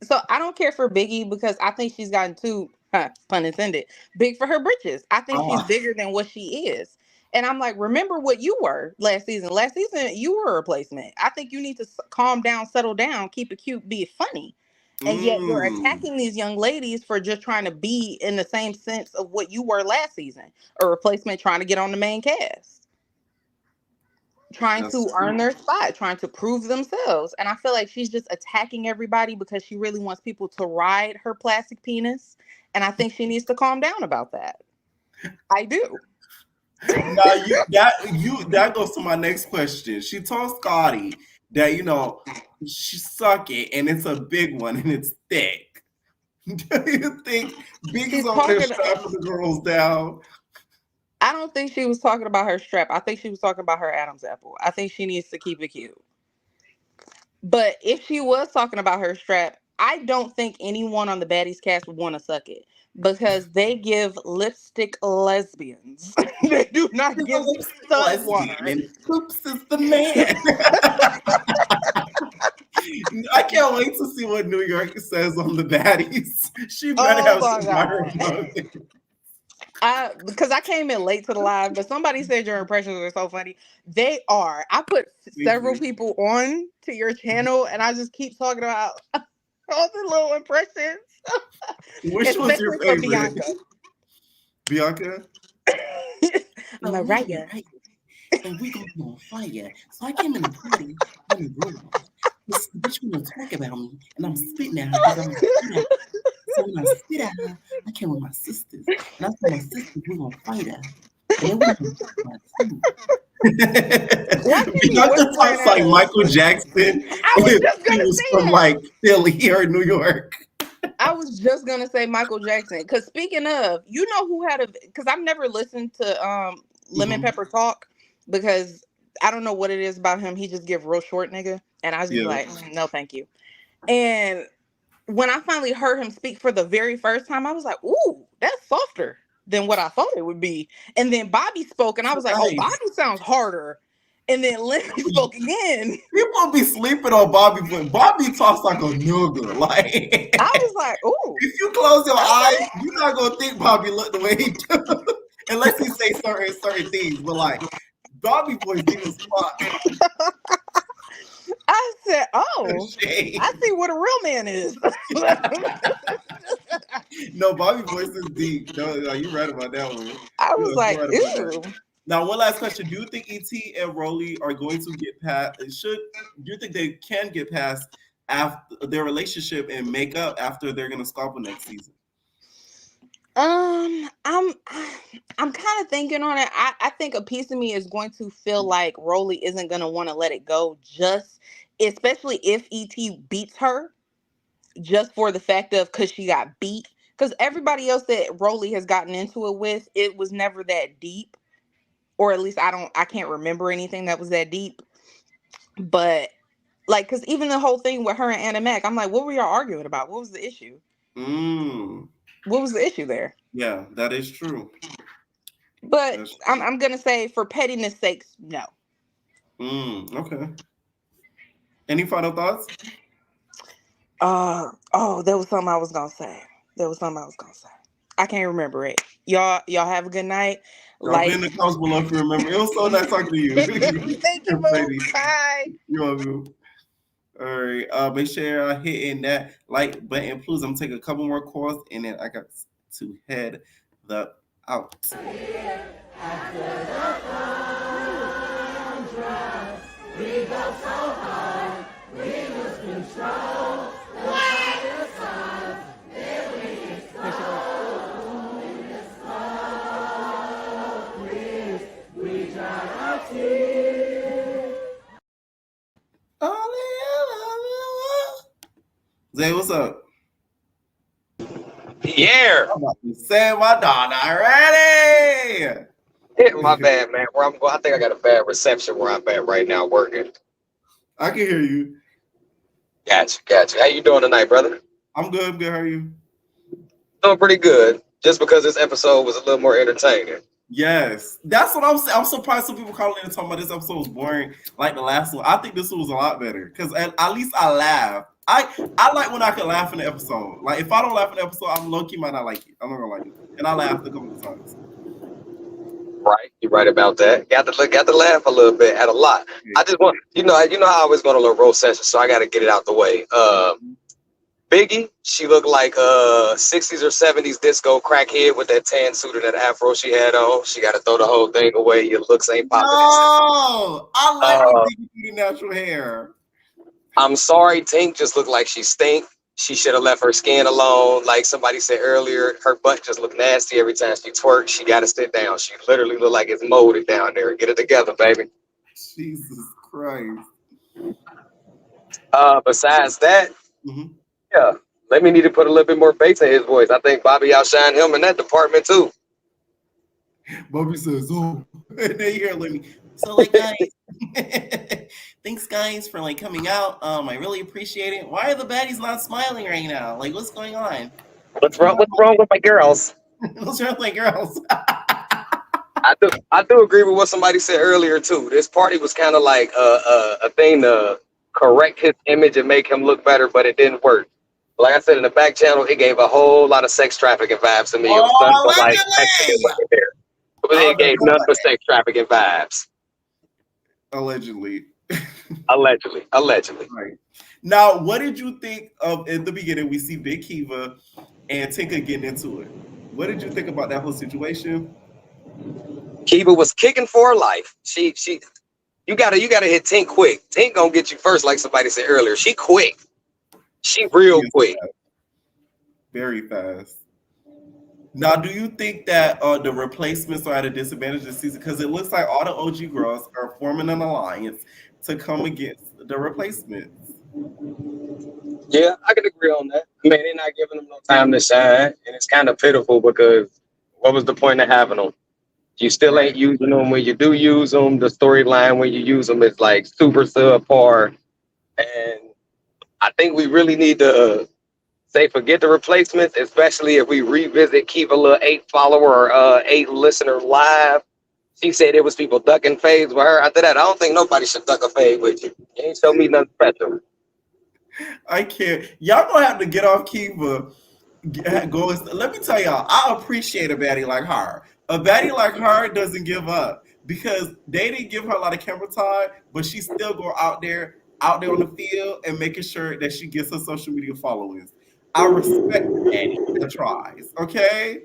So I don't care for Biggie because I think she's gotten too, pun intended, big for her britches. I think she's bigger than what she is. And I'm like, remember what you were last season. Last season, you were a replacement. I think you need to calm down, settle down, keep it cute, be funny. And yet you're attacking these young ladies for just trying to be in the same sense of what you were last season. A replacement trying to get on the main cast. Trying to earn their spot, trying to prove themselves. And I feel like she's just attacking everybody because she really wants people to ride her plastic penis. And I think she needs to calm down about that. I do. Now that goes to my next question. She told Scotty that she suck it and it's a big one and it's thick. Do you think Biggie's over there strapping the girls down? I don't think she was talking about her strap. I think she was talking about her Adam's apple. I think she needs to keep it cute. But if she was talking about her strap, I don't think anyone on the Baddies cast would want to suck it because they give lipstick lesbians. They do not give stud water. And Poops is the man. I can't wait to see what New York says on the Baddies. She better have some viral moments. Because I came in late to the live, but somebody said your impressions are so funny. They are. I put several people on to your channel, and I just keep talking about all the little impressions. Which was your favorite? Bianca? Mariah. And we gonna be on fire. So I came in the party in the room. This bitch gonna talk about me, and I'm spitting at her because I'm spitting at her. So when I spit at her, I came with my sisters. And I told my sisters we're gonna fight her. And then we're gonna talk about too. Bianca talks like Michael Jackson. I was just gonna was say from that. like Philly or New York. I was just gonna say Michael Jackson. Because speaking of, you know who had because I've never listened to Lemon Pepper talk because I don't know what it is about him. He just give real short nigga. And I was just like, no, thank you. And when I finally heard him speak for the very first time, I was like, ooh, that's softer than what I thought it would be. And then Bobby spoke, and I was like, oh, Bobby sounds harder. And then Lenny spoke again. People be sleeping on Bobby when Bobby talks like a nigga. Like I was like, ooh. If you close your eyes, you're not gonna think Bobby look the way he do. Unless he say certain things. But like Bobby voice deep as fuck. I said, oh, I see what a real man is. No, Bobby voice is deep. No, you're right about that one. I was like, ew. Now, one last question. Do you think E.T. and Rolly are going to get past, do you think they can get past after their relationship and make up after they're going to sculpt next season? I'm kind of thinking on it. I think a piece of me is going to feel like Rolly isn't going to want to let it go, especially if E.T. beats her, just for the fact of because she got beat. Because everybody else that Rolly has gotten into it with, it was never that deep. Or at least I can't remember anything that was that deep. But like, because even the whole thing with her and Anna Mac, I'm like, what were y'all arguing about? What was the issue? What was the issue there? Yeah, that is true. But I'm gonna say, for pettiness sakes, no. Okay. Any final thoughts? There was something I was gonna say. I can't remember it. Y'all have a good night. Drop in the comments below if you remember. It was so nice talking to you. Thank you, Boo. Bye. You're welcome. All right. Make sure you're hitting that like button, please. I'm taking a couple more calls and then I got to head out. After the contrast, we go so hard, we lose control. The light is on, then we explode. In the smoke breeze, we dry our tears. Zay, what's up? Yeah. I'm about to say my daughter already. My bad, man. Where I'm going, I think I got a bad reception where I'm at right now working. I can hear you. Gotcha. How you doing tonight, brother? I'm good. How are you? Doing pretty good. Just because this episode was a little more entertaining. Yes. That's what I'm saying. I'm surprised some people calling in and talking about this episode was boring like the last one. I think this one was a lot better because at least I laughed. I like when I can laugh in the episode. Like if I don't laugh in the episode, I'm low key might not like it. I'm not gonna like it, and I laughed a couple of times. Right, you're right about that. Got to laugh a little bit at a lot. I just want you know how I always go to a little roast session, so I got to get it out the way. Biggie, she looked like 60s or 70s disco crackhead with that tan suit and that afro she had on. She got to throw the whole thing away. Your looks ain't popping. No, I like when Biggie do the natural hair. I'm sorry, Tink just looked like she stink. She should have left her skin alone. Like somebody said earlier, her butt just looked nasty every time she twerked. She got to sit down. She literally looked like it's molded down there. Get it together, baby. Jesus Christ. Besides that, yeah, let me need to put a little bit more bass in his voice. I think Bobby outshined him in that department too. Bobby says, "Oh," and they hear Lemmy. So, like, guys, thanks, guys, for like coming out. I really appreciate it. Why are the baddies not smiling right now? Like, what's going on? What's wrong with my girls? What's wrong with my girls? I do agree with what somebody said earlier too. This party was kind of like a thing to correct his image and make him look better, but it didn't work. Like I said in the back channel, it gave a whole lot of sex trafficking vibes to me. It was none but like there. But it gave none but sex trafficking vibes. Allegedly. Allegedly. Right. Now, what did you think of in the beginning? We see Big Kiva and Tinka getting into it. What did you think about that whole situation? Kiva was kicking for her life. You gotta hit Tink quick. Tink gonna get you first, like somebody said earlier. She quick. She real quick. Very fast. Now, do you think that the replacements are at a disadvantage this season? Because it looks like all the OG girls are forming an alliance to come against the replacements. Yeah, I can agree on that. I mean, they're not giving them no time to shine, and it's kind of pitiful because what was the point of having them? You still ain't using them. When you do use them, the storyline when you use them is like super subpar, and I think we really need to say forget the replacements, especially if we revisit Kiva little 8 follower or 8 listener live. She said it was people ducking fades with her. After that, I don't think nobody should duck a fade with you. You ain't show me nothing special. I can't. Y'all gonna have to get off Kiva. Let me tell y'all, I appreciate a baddie like her. A baddie like her doesn't give up because they didn't give her a lot of camera time, but she still go out there on the field and making sure that she gets her social media followers. I respect Baddie that tries, okay?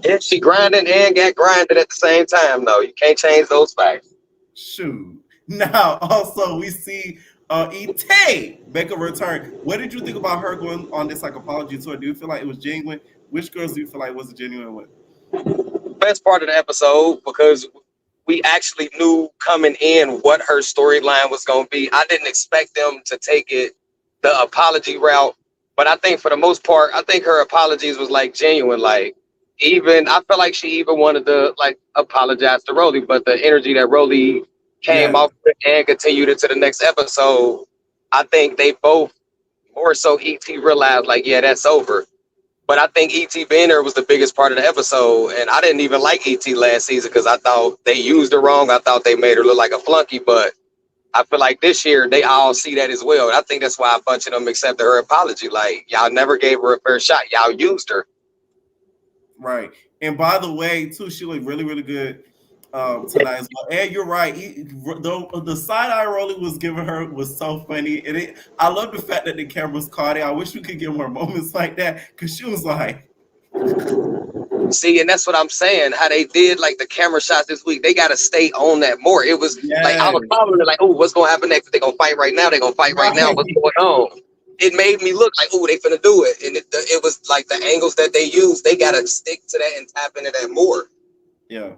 Yeah, she grinding and got grinded at the same time, though. You can't change those facts. Shoot. Now, also, we see E.T. make a return. What did you think about her going on this like apology tour? Do you feel like it was genuine? Which girls do you feel like was a genuine one? Best part of the episode because we actually knew coming in what her storyline was going to be. I didn't expect them to take it the apology route, but I think for the most part, I think her apologies was like genuine. Like even I felt like she even wanted to like apologize to Rolly, but the energy that Rolly came off with and continued into the next episode, I think they both more so ET realized like, yeah, that's over. But I think ET being there was the biggest part of the episode. And I didn't even like ET last season because I thought they used her wrong. I thought they made her look like a flunky. But I feel like this year they all see that as well. And I think that's why a bunch of them accepted her apology. Like, y'all never gave her a fair shot. Y'all used her. Right. And by the way, too, she looked really, really good tonight as well. And you're right. The side eye Rolly was giving her was so funny. And I love the fact that the cameras caught it. I wish we could get more moments like that because she was like. See, and that's what I'm saying. How they did like the camera shots this week, they got to stay on that more. It was like I was following it like, oh, what's going to happen next? They're going to fight right now. They're going to fight right now. What's going on? It made me look like, oh, they finna do it. And it was like the angles that they used, they got to stick to that and tap into that more. Yeah.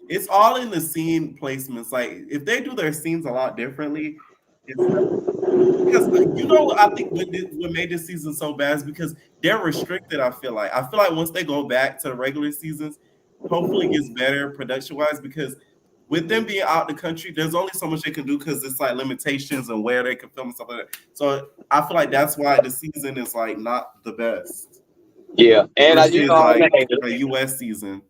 It's all in the scene placements. Like, if they do their scenes a lot differently, because you know what I think what made this season so bad is because they're restricted, I feel like. Once they go back to the regular seasons, hopefully it gets better production-wise because with them being out the country, there's only so much they can do because it's like limitations and where they can film and stuff like that. So I feel like that's why the season is like not the best. Yeah, and you know, like a US season.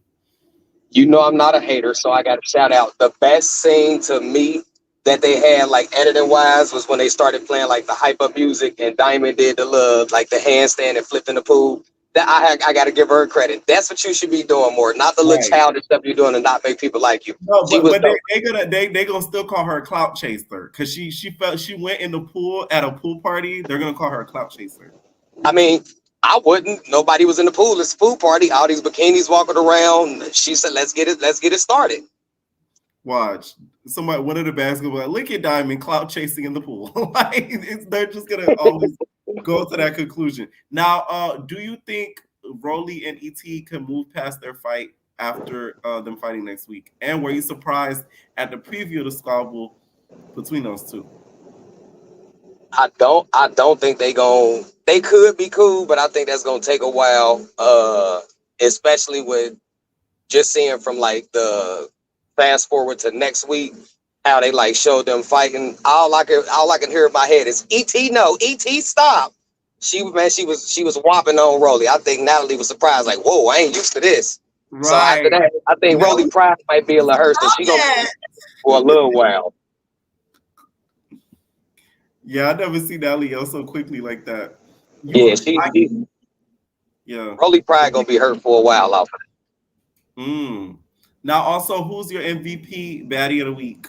You know I'm not a hater, so I got to shout out the best scene to me that they had like editing wise was when they started playing like the hype up music and Diamond did the love like the handstand and flipped in the pool. That I got to give her credit. That's what you should be doing more, not the little Right. childish stuff you're doing and not make people like you. No, She but, was but dope. they gonna still call her a clout chaser because she felt she went in the pool at a pool party. They're gonna call her a clout chaser. I mean, I wouldn't. Nobody was in the pool. It's a pool party. All these bikinis walking around. She said, "Let's get it started." Watch one of the basketball. Look at Diamond clout chasing in the pool. They're just gonna always go to that conclusion. Now, do you think Rolly and ET can move past their fight after them fighting next week? And were you surprised at the preview of the squabble between those two? I don't think they could be cool, but I think that's gonna take a while. Especially with just seeing from like the fast forward to next week, how they like showed them fighting. All I can hear in my head is ET, no, ET, stop. She was whopping on Rolly. I think Natalie was surprised, like, whoa, I ain't used to this. Right. So after that, I think Rolly Pride might be a little hurt, so she gonna be for a little while. Yeah, I never seen Natalie yell so quickly like that. Yeah, yeah. Rolly Pride gonna be hurt for a while off of it. Now, also, who's your MVP baddie of the week?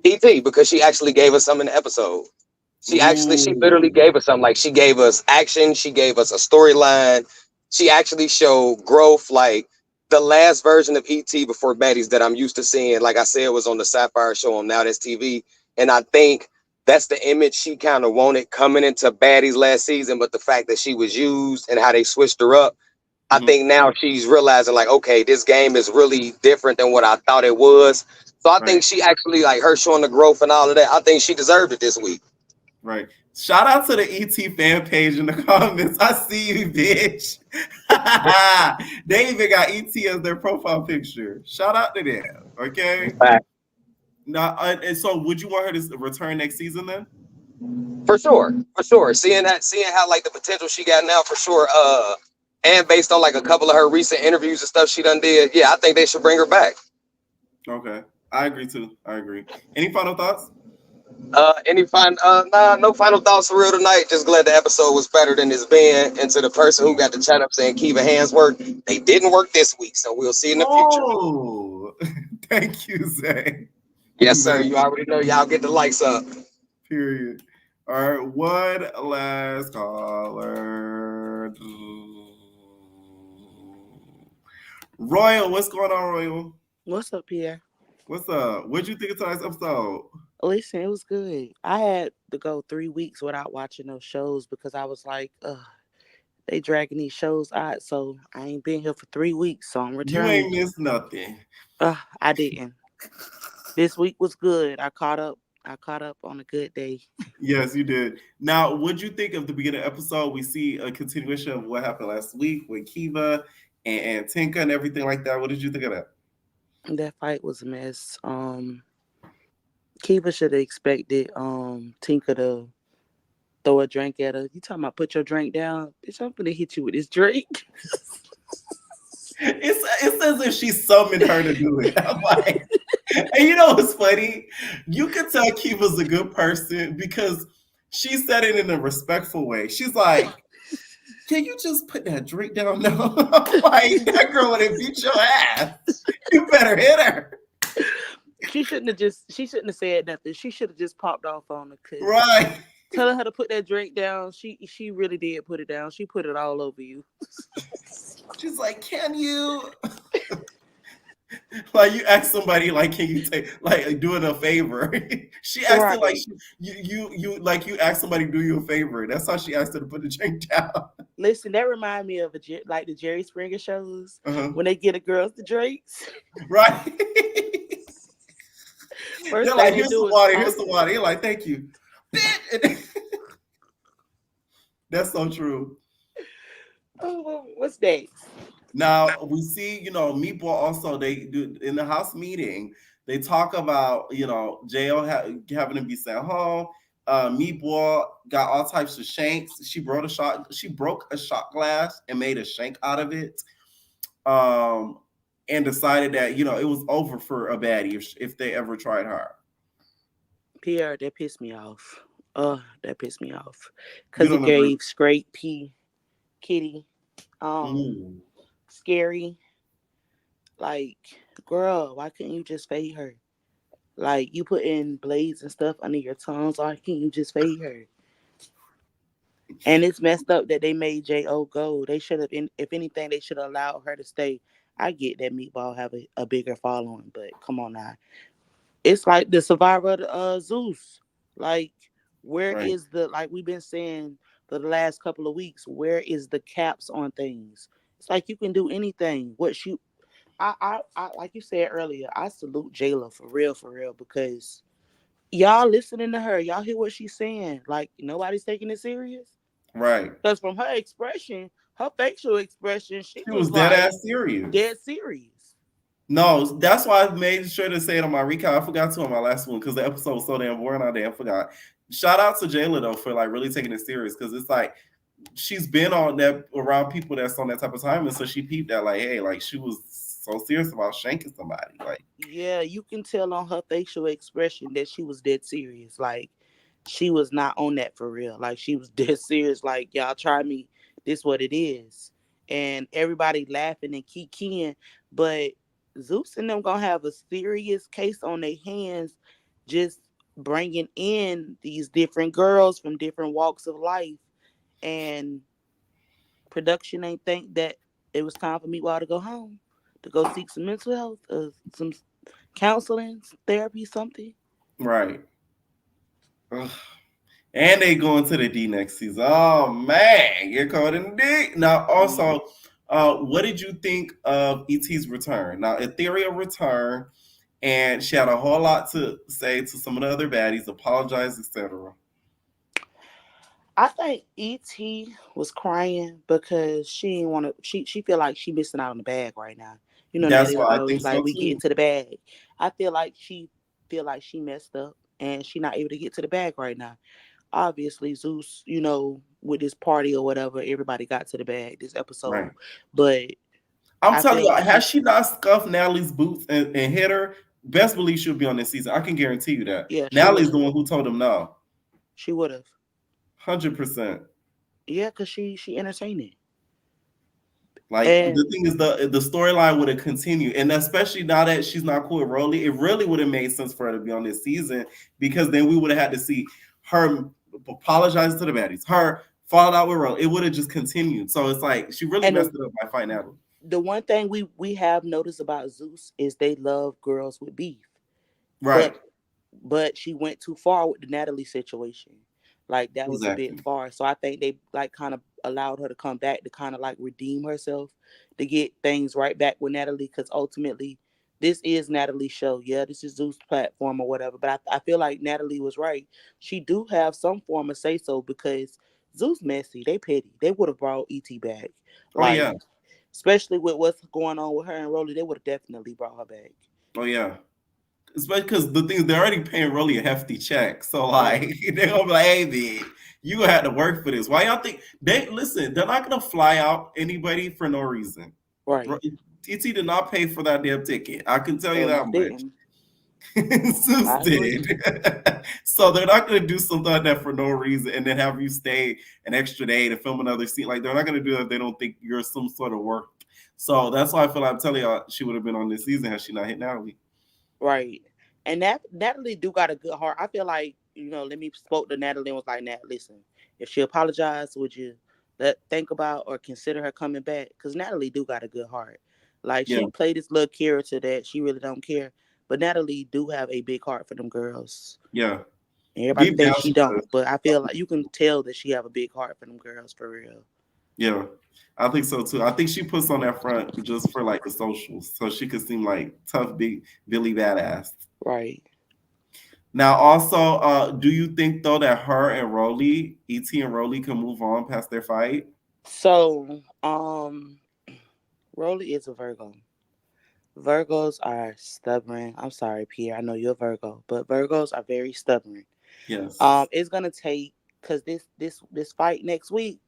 ET, because she actually gave us some in the episode. She literally gave us something. Like, she gave us action. She gave us a storyline. She actually showed growth. Like, the last version of ET before Baddies that I'm used to seeing, like I said, was on the Sapphire show on Now That's TV. And I think that's the image she kind of wanted coming into Baddies last season. But the fact that she was used and how they switched her up, I think now she's realizing, like, okay, this game is really different than what I thought it was. So I think she actually, like, her showing the growth and all of that, I think she deserved it this week. Right. Shout out to the ET fan page in the comments. I see you, bitch. They even got ET as their profile picture. Shout out to them. Okay. Now, and so would you want her to return next season then? For sure. Seeing how like the potential she got now, for sure. And based on like a couple of her recent interviews and stuff she done did, yeah, I think they should bring her back. Okay. I agree too. I agree. Any final thoughts? No final thoughts for real tonight. Just glad the episode was better than it's been. And to the person who got the chat up saying Kiva hands work, they didn't work this week, so we'll see in the future. Oh, thank you, Zay. Yes, sir. You already know. Y'all get the likes up. Period. All right, one last caller. Royal, what's going on, Royal? What's up, Pierre? What's up? What'd you think of tonight's episode? Listen, it was good. I had to go 3 weeks without watching those shows because I was like, they dragging these shows out, so I ain't been here for 3 weeks, so I'm returning. You ain't missed nothing. I didn't. This week was good. I caught up on a good day. Yes, you did. Now, what'd you think of the beginning of the episode? We see a continuation of what happened last week with Kiva and Tinka and everything like that. What did you think of that? That fight was a mess. Kiva should have expected Tinka to throw a drink at her. You talking about put your drink down? Bitch, I'm gonna hit you with this drink. It's as if she summoned her to do it. I'm like, and you know what's funny? You can tell Kiva's a good person because she said it in a respectful way. She's like, can you just put that drink down now? I'm like, that girl would have beat your ass. You better hit her. She shouldn't have said nothing. She should have just popped off on her. Right. Telling her to put that drink down. She really did put it down. She put it all over you. She's like, can you? Like you ask somebody, like, can you take, like, doing a favor? She asked it like you ask somebody to do you a favor. That's how she asked her to put the drink down. Listen, that reminds me of like the Jerry Springer shows when they get the girls the drinks. Right. First they're like, here's the water. Here's the water. You're like, thank you. That's so true. Oh, what's next? Now we see, Meatball also, they do in the house meeting, they talk about, jail having to be sent home. Meatball got all types of shanks. She broke a shot glass and made a shank out of it. and decided that it was over for a baddie if they ever tried her. Pierre, that pissed me off. That pissed me off You because it don't agree? gave straight P Kitty, Ooh. scary. Like, girl, why couldn't you just fade her? Like, you put in blades and stuff under your tongues. Why can't you just fade her? And it's messed up that they made Jo go. They should have, if anything, they should have allowed her to stay. I get that Meatball have a bigger following, but come on now. It's like the survivor of Zeus. Like, where Right. is like we've been saying for the last couple of weeks, where is the caps on things? It's like you can do anything. I like you said earlier, I salute Jayla for real, because y'all listening to her, y'all hear what she's saying. Like, nobody's taking it serious. Right. Because from her expression, her facial expression, she She was was dead like ass serious. dead serious. No, that's why I made sure to say it on my recap. I forgot to on my last one because the episode was so damn boring. I damn forgot. Shout out to Jayla though for like really taking it serious, because it's like she's been on that around people that's on that type of time, and so she peeped that like, hey, like she was so serious about shanking somebody. Like, Yeah, you can tell on her facial expression that she was dead serious. Like, she was not on that for real. Like, she was dead serious. Like, y'all try me. This what it is. And everybody laughing and kikiing. But Zeus and them gonna have a serious case on their hands, just bringing in these different girls from different walks of life. And production ain't think that it was time for me to go home to go seek some mental health, some counseling, therapy, something. right. Ugh. And they going to the D next season. Oh man, you're caught in the D. Now, also, what did you think of ET's return? Now, Ethereal returned, and she had a whole lot to say to some of the other baddies, apologize, etc. I think ET was crying because she didn't want to. She feel like she missing out on the bag right now. You know, That's Natalie was why I think always so like, "We get too. into the bag." I feel like she messed up and she not able to get to the bag right now. Obviously, Zeus, with this party or whatever, everybody got to the bag this episode, Right. but I'm I telling you, think has she not scuffed Natalie's boots and hit her? Best believe she'll be on this season. I can guarantee you that. yeah, she would Natalie's have. the one who told him no. She would have. 100%. Yeah, cause she entertaining. Like the And thing is, the storyline would have continued, and especially now that she's not cool with Rolly, it really would have made sense for her to be on this season, because then we would have had to see her apologize to the baddies, her fall out with Rolly. It would have just continued. So it's like she really and messed it up by fighting Natalie. the one thing we have noticed about Zeus is they love girls with beef. Right. But she went too far with the Natalie situation. Like, that was a bit Exactly. far. So I think they like kind of allowed her to come back to kind of like redeem herself, to get things right back with Natalie, because ultimately this is Natalie's show. Yeah, this is Zeus' platform or whatever. But I feel like Natalie was right. She do have some form of say so, because Zeus messy. They petty. They would have brought ET back. Oh Like, yeah. especially with what's going on with her and Rolly, they would have definitely brought her back. Oh yeah. Especially because the things they're already paying Rolly a hefty check, so like Right. they're gonna be like, "Hey, man, you gonna have to work for this." Why y'all think they listen? They're not gonna fly out anybody for no reason. Right. TT did not pay for that damn ticket. I can tell you And that I much. didn't. Zeus I agree. did. So they're not gonna do something like that for no reason and then have you stay an extra day to film another scene. Like, they're not gonna do that if they don't think you're some sort of work. So that's why I feel like I'm telling y'all she would have been on this season had she not hit Natalie. Right. And that Natalie do got a good heart. I feel like, let me spoke to Natalie and was like, Nat, listen, if she apologized, would you think about or consider her coming back? Because Natalie do got a good heart. Like, Yeah, she played this little character that she really don't care. But Natalie do have a big heart for them girls. yeah. Everybody Deep down thinks she she don't, does. but I feel like you can tell that she have a big heart for them girls for real. Yeah, I think so too. I think she puts on that front just for like the socials, so she could seem like tough, big Billy badass. Right. Now, also, do you think though that her and Rolly, ET and Rolly, can move on past their fight? So, Rolly is a Virgo. Virgos are stubborn. I'm sorry, Pierre. I know you're a Virgo, but Virgos are very stubborn. Yes. It's gonna take, because this fight next week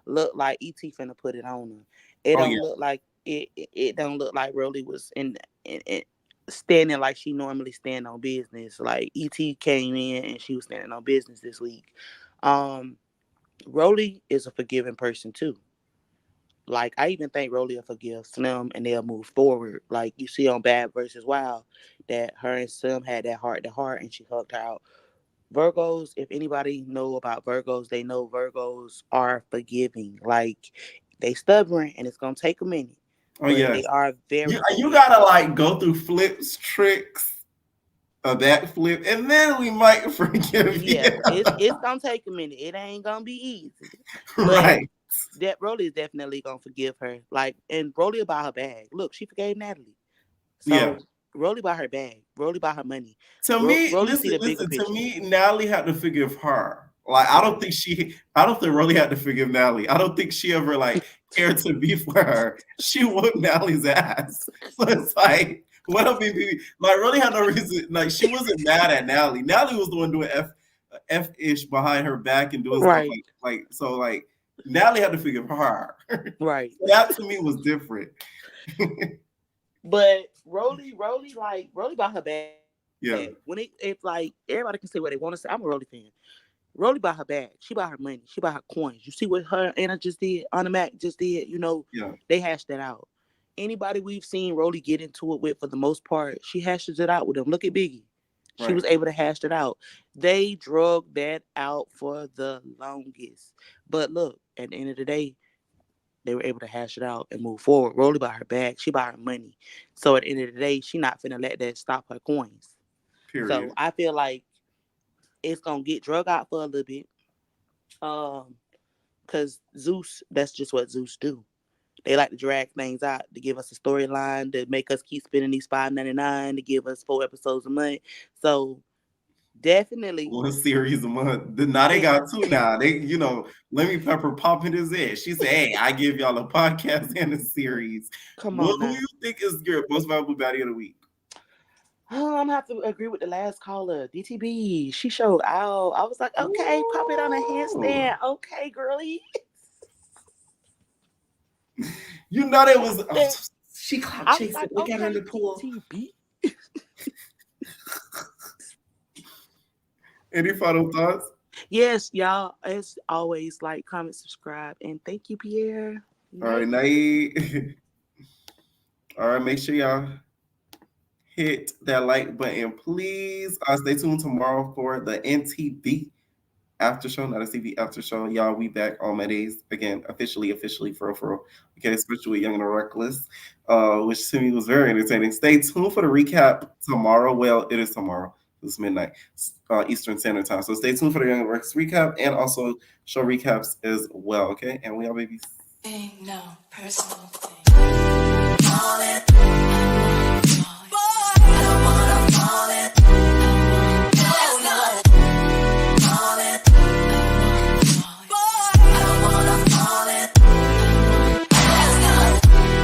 look like ET finna put it on her. It Oh don't yeah. look like it don't look like Rolly was in standing like she normally stand on business. Like ET came in and she was standing on business this week. Rolly is a forgiving person too. Like I even think Rolly will forgive Slim and they'll move forward. Like you see on Bad versus Wild, that her and Slim had that heart to heart and she hugged her out. Virgos, if anybody know about Virgos, they know Virgos are forgiving. Like they stubborn and it's gonna take a minute. Oh But yeah, they are very you gotta like go through flips, tricks, a backflip, and then we might forgive you. It's gonna take a minute. It ain't gonna be easy. But Right. that Rolly is definitely gonna forgive her. Like, and Rolly about her bag. Look, she forgave Natalie. So Yeah. Rolly about her bag. Rolly about her money. To me, Rolly see the bigger listen. picture. To me, Natalie had to forgive her. Like, I don't think Rolly had to forgive Natalie. I don't think she ever like cared to be for her. She whooped Natalie's ass. So it's like, what a baby. Like, Rolly had no reason. Like, she wasn't mad at Natalie. Natalie was the one doing F-ish behind her back and doing stuff like Natalie had to forgive her. Right. So that to me was different. But Rolly about her bag. Yeah. When it's like everybody can say what they want to say. I'm a Rolly fan. Rolly about her bag. She about her money. She about her coins. You see what her and Anna just did? Anna Mac just did. You know, they hashed that out. Anybody we've seen Rolly get into it with, for the most part, she hashes it out with them. Look at Biggie. She was able to hash it out. They drug that out for the longest. But look, at the end of the day, they were able to hash it out and move forward. Rolly about her bag. She about her money. So at the end of the day, she not finna let that stop her coins. Period. So I feel like it's gonna get drug out for a little bit. Cause Zeus, that's just what Zeus do. They like to drag things out to give us a storyline, to make us keep spending these $5.99, to give us 4 episodes a month. So definitely 1 series a month. Now they got 2 now. They, Lemmy Pepper popping his head. She said, "Hey, I give y'all a podcast and a series." Come on, who you think is your most valuable baddie of the week? Oh, I'm gonna have to agree with the last caller, DTB. She showed out. I was like, okay, pop it on a handstand. Okay, girly. You know that was she caught chasing. Like, Look at her in the pool. DTB. Any final thoughts? Yes, y'all. As always, like, comment, subscribe, and thank you, Pierre. All right, night. All right, make sure y'all hit that like button, please. Stay tuned tomorrow for the NTV after show, not a TV after show. Y'all, we back on Mondays again, officially for real. Okay, especially with Young and the Reckless, which to me was very entertaining. Stay tuned for the recap tomorrow. Well, it is tomorrow. It's midnight Eastern Standard Time. So stay tuned for the Young and the Reckless recap and also show recaps as well. Okay, and we all babies. Ain't no personal thing.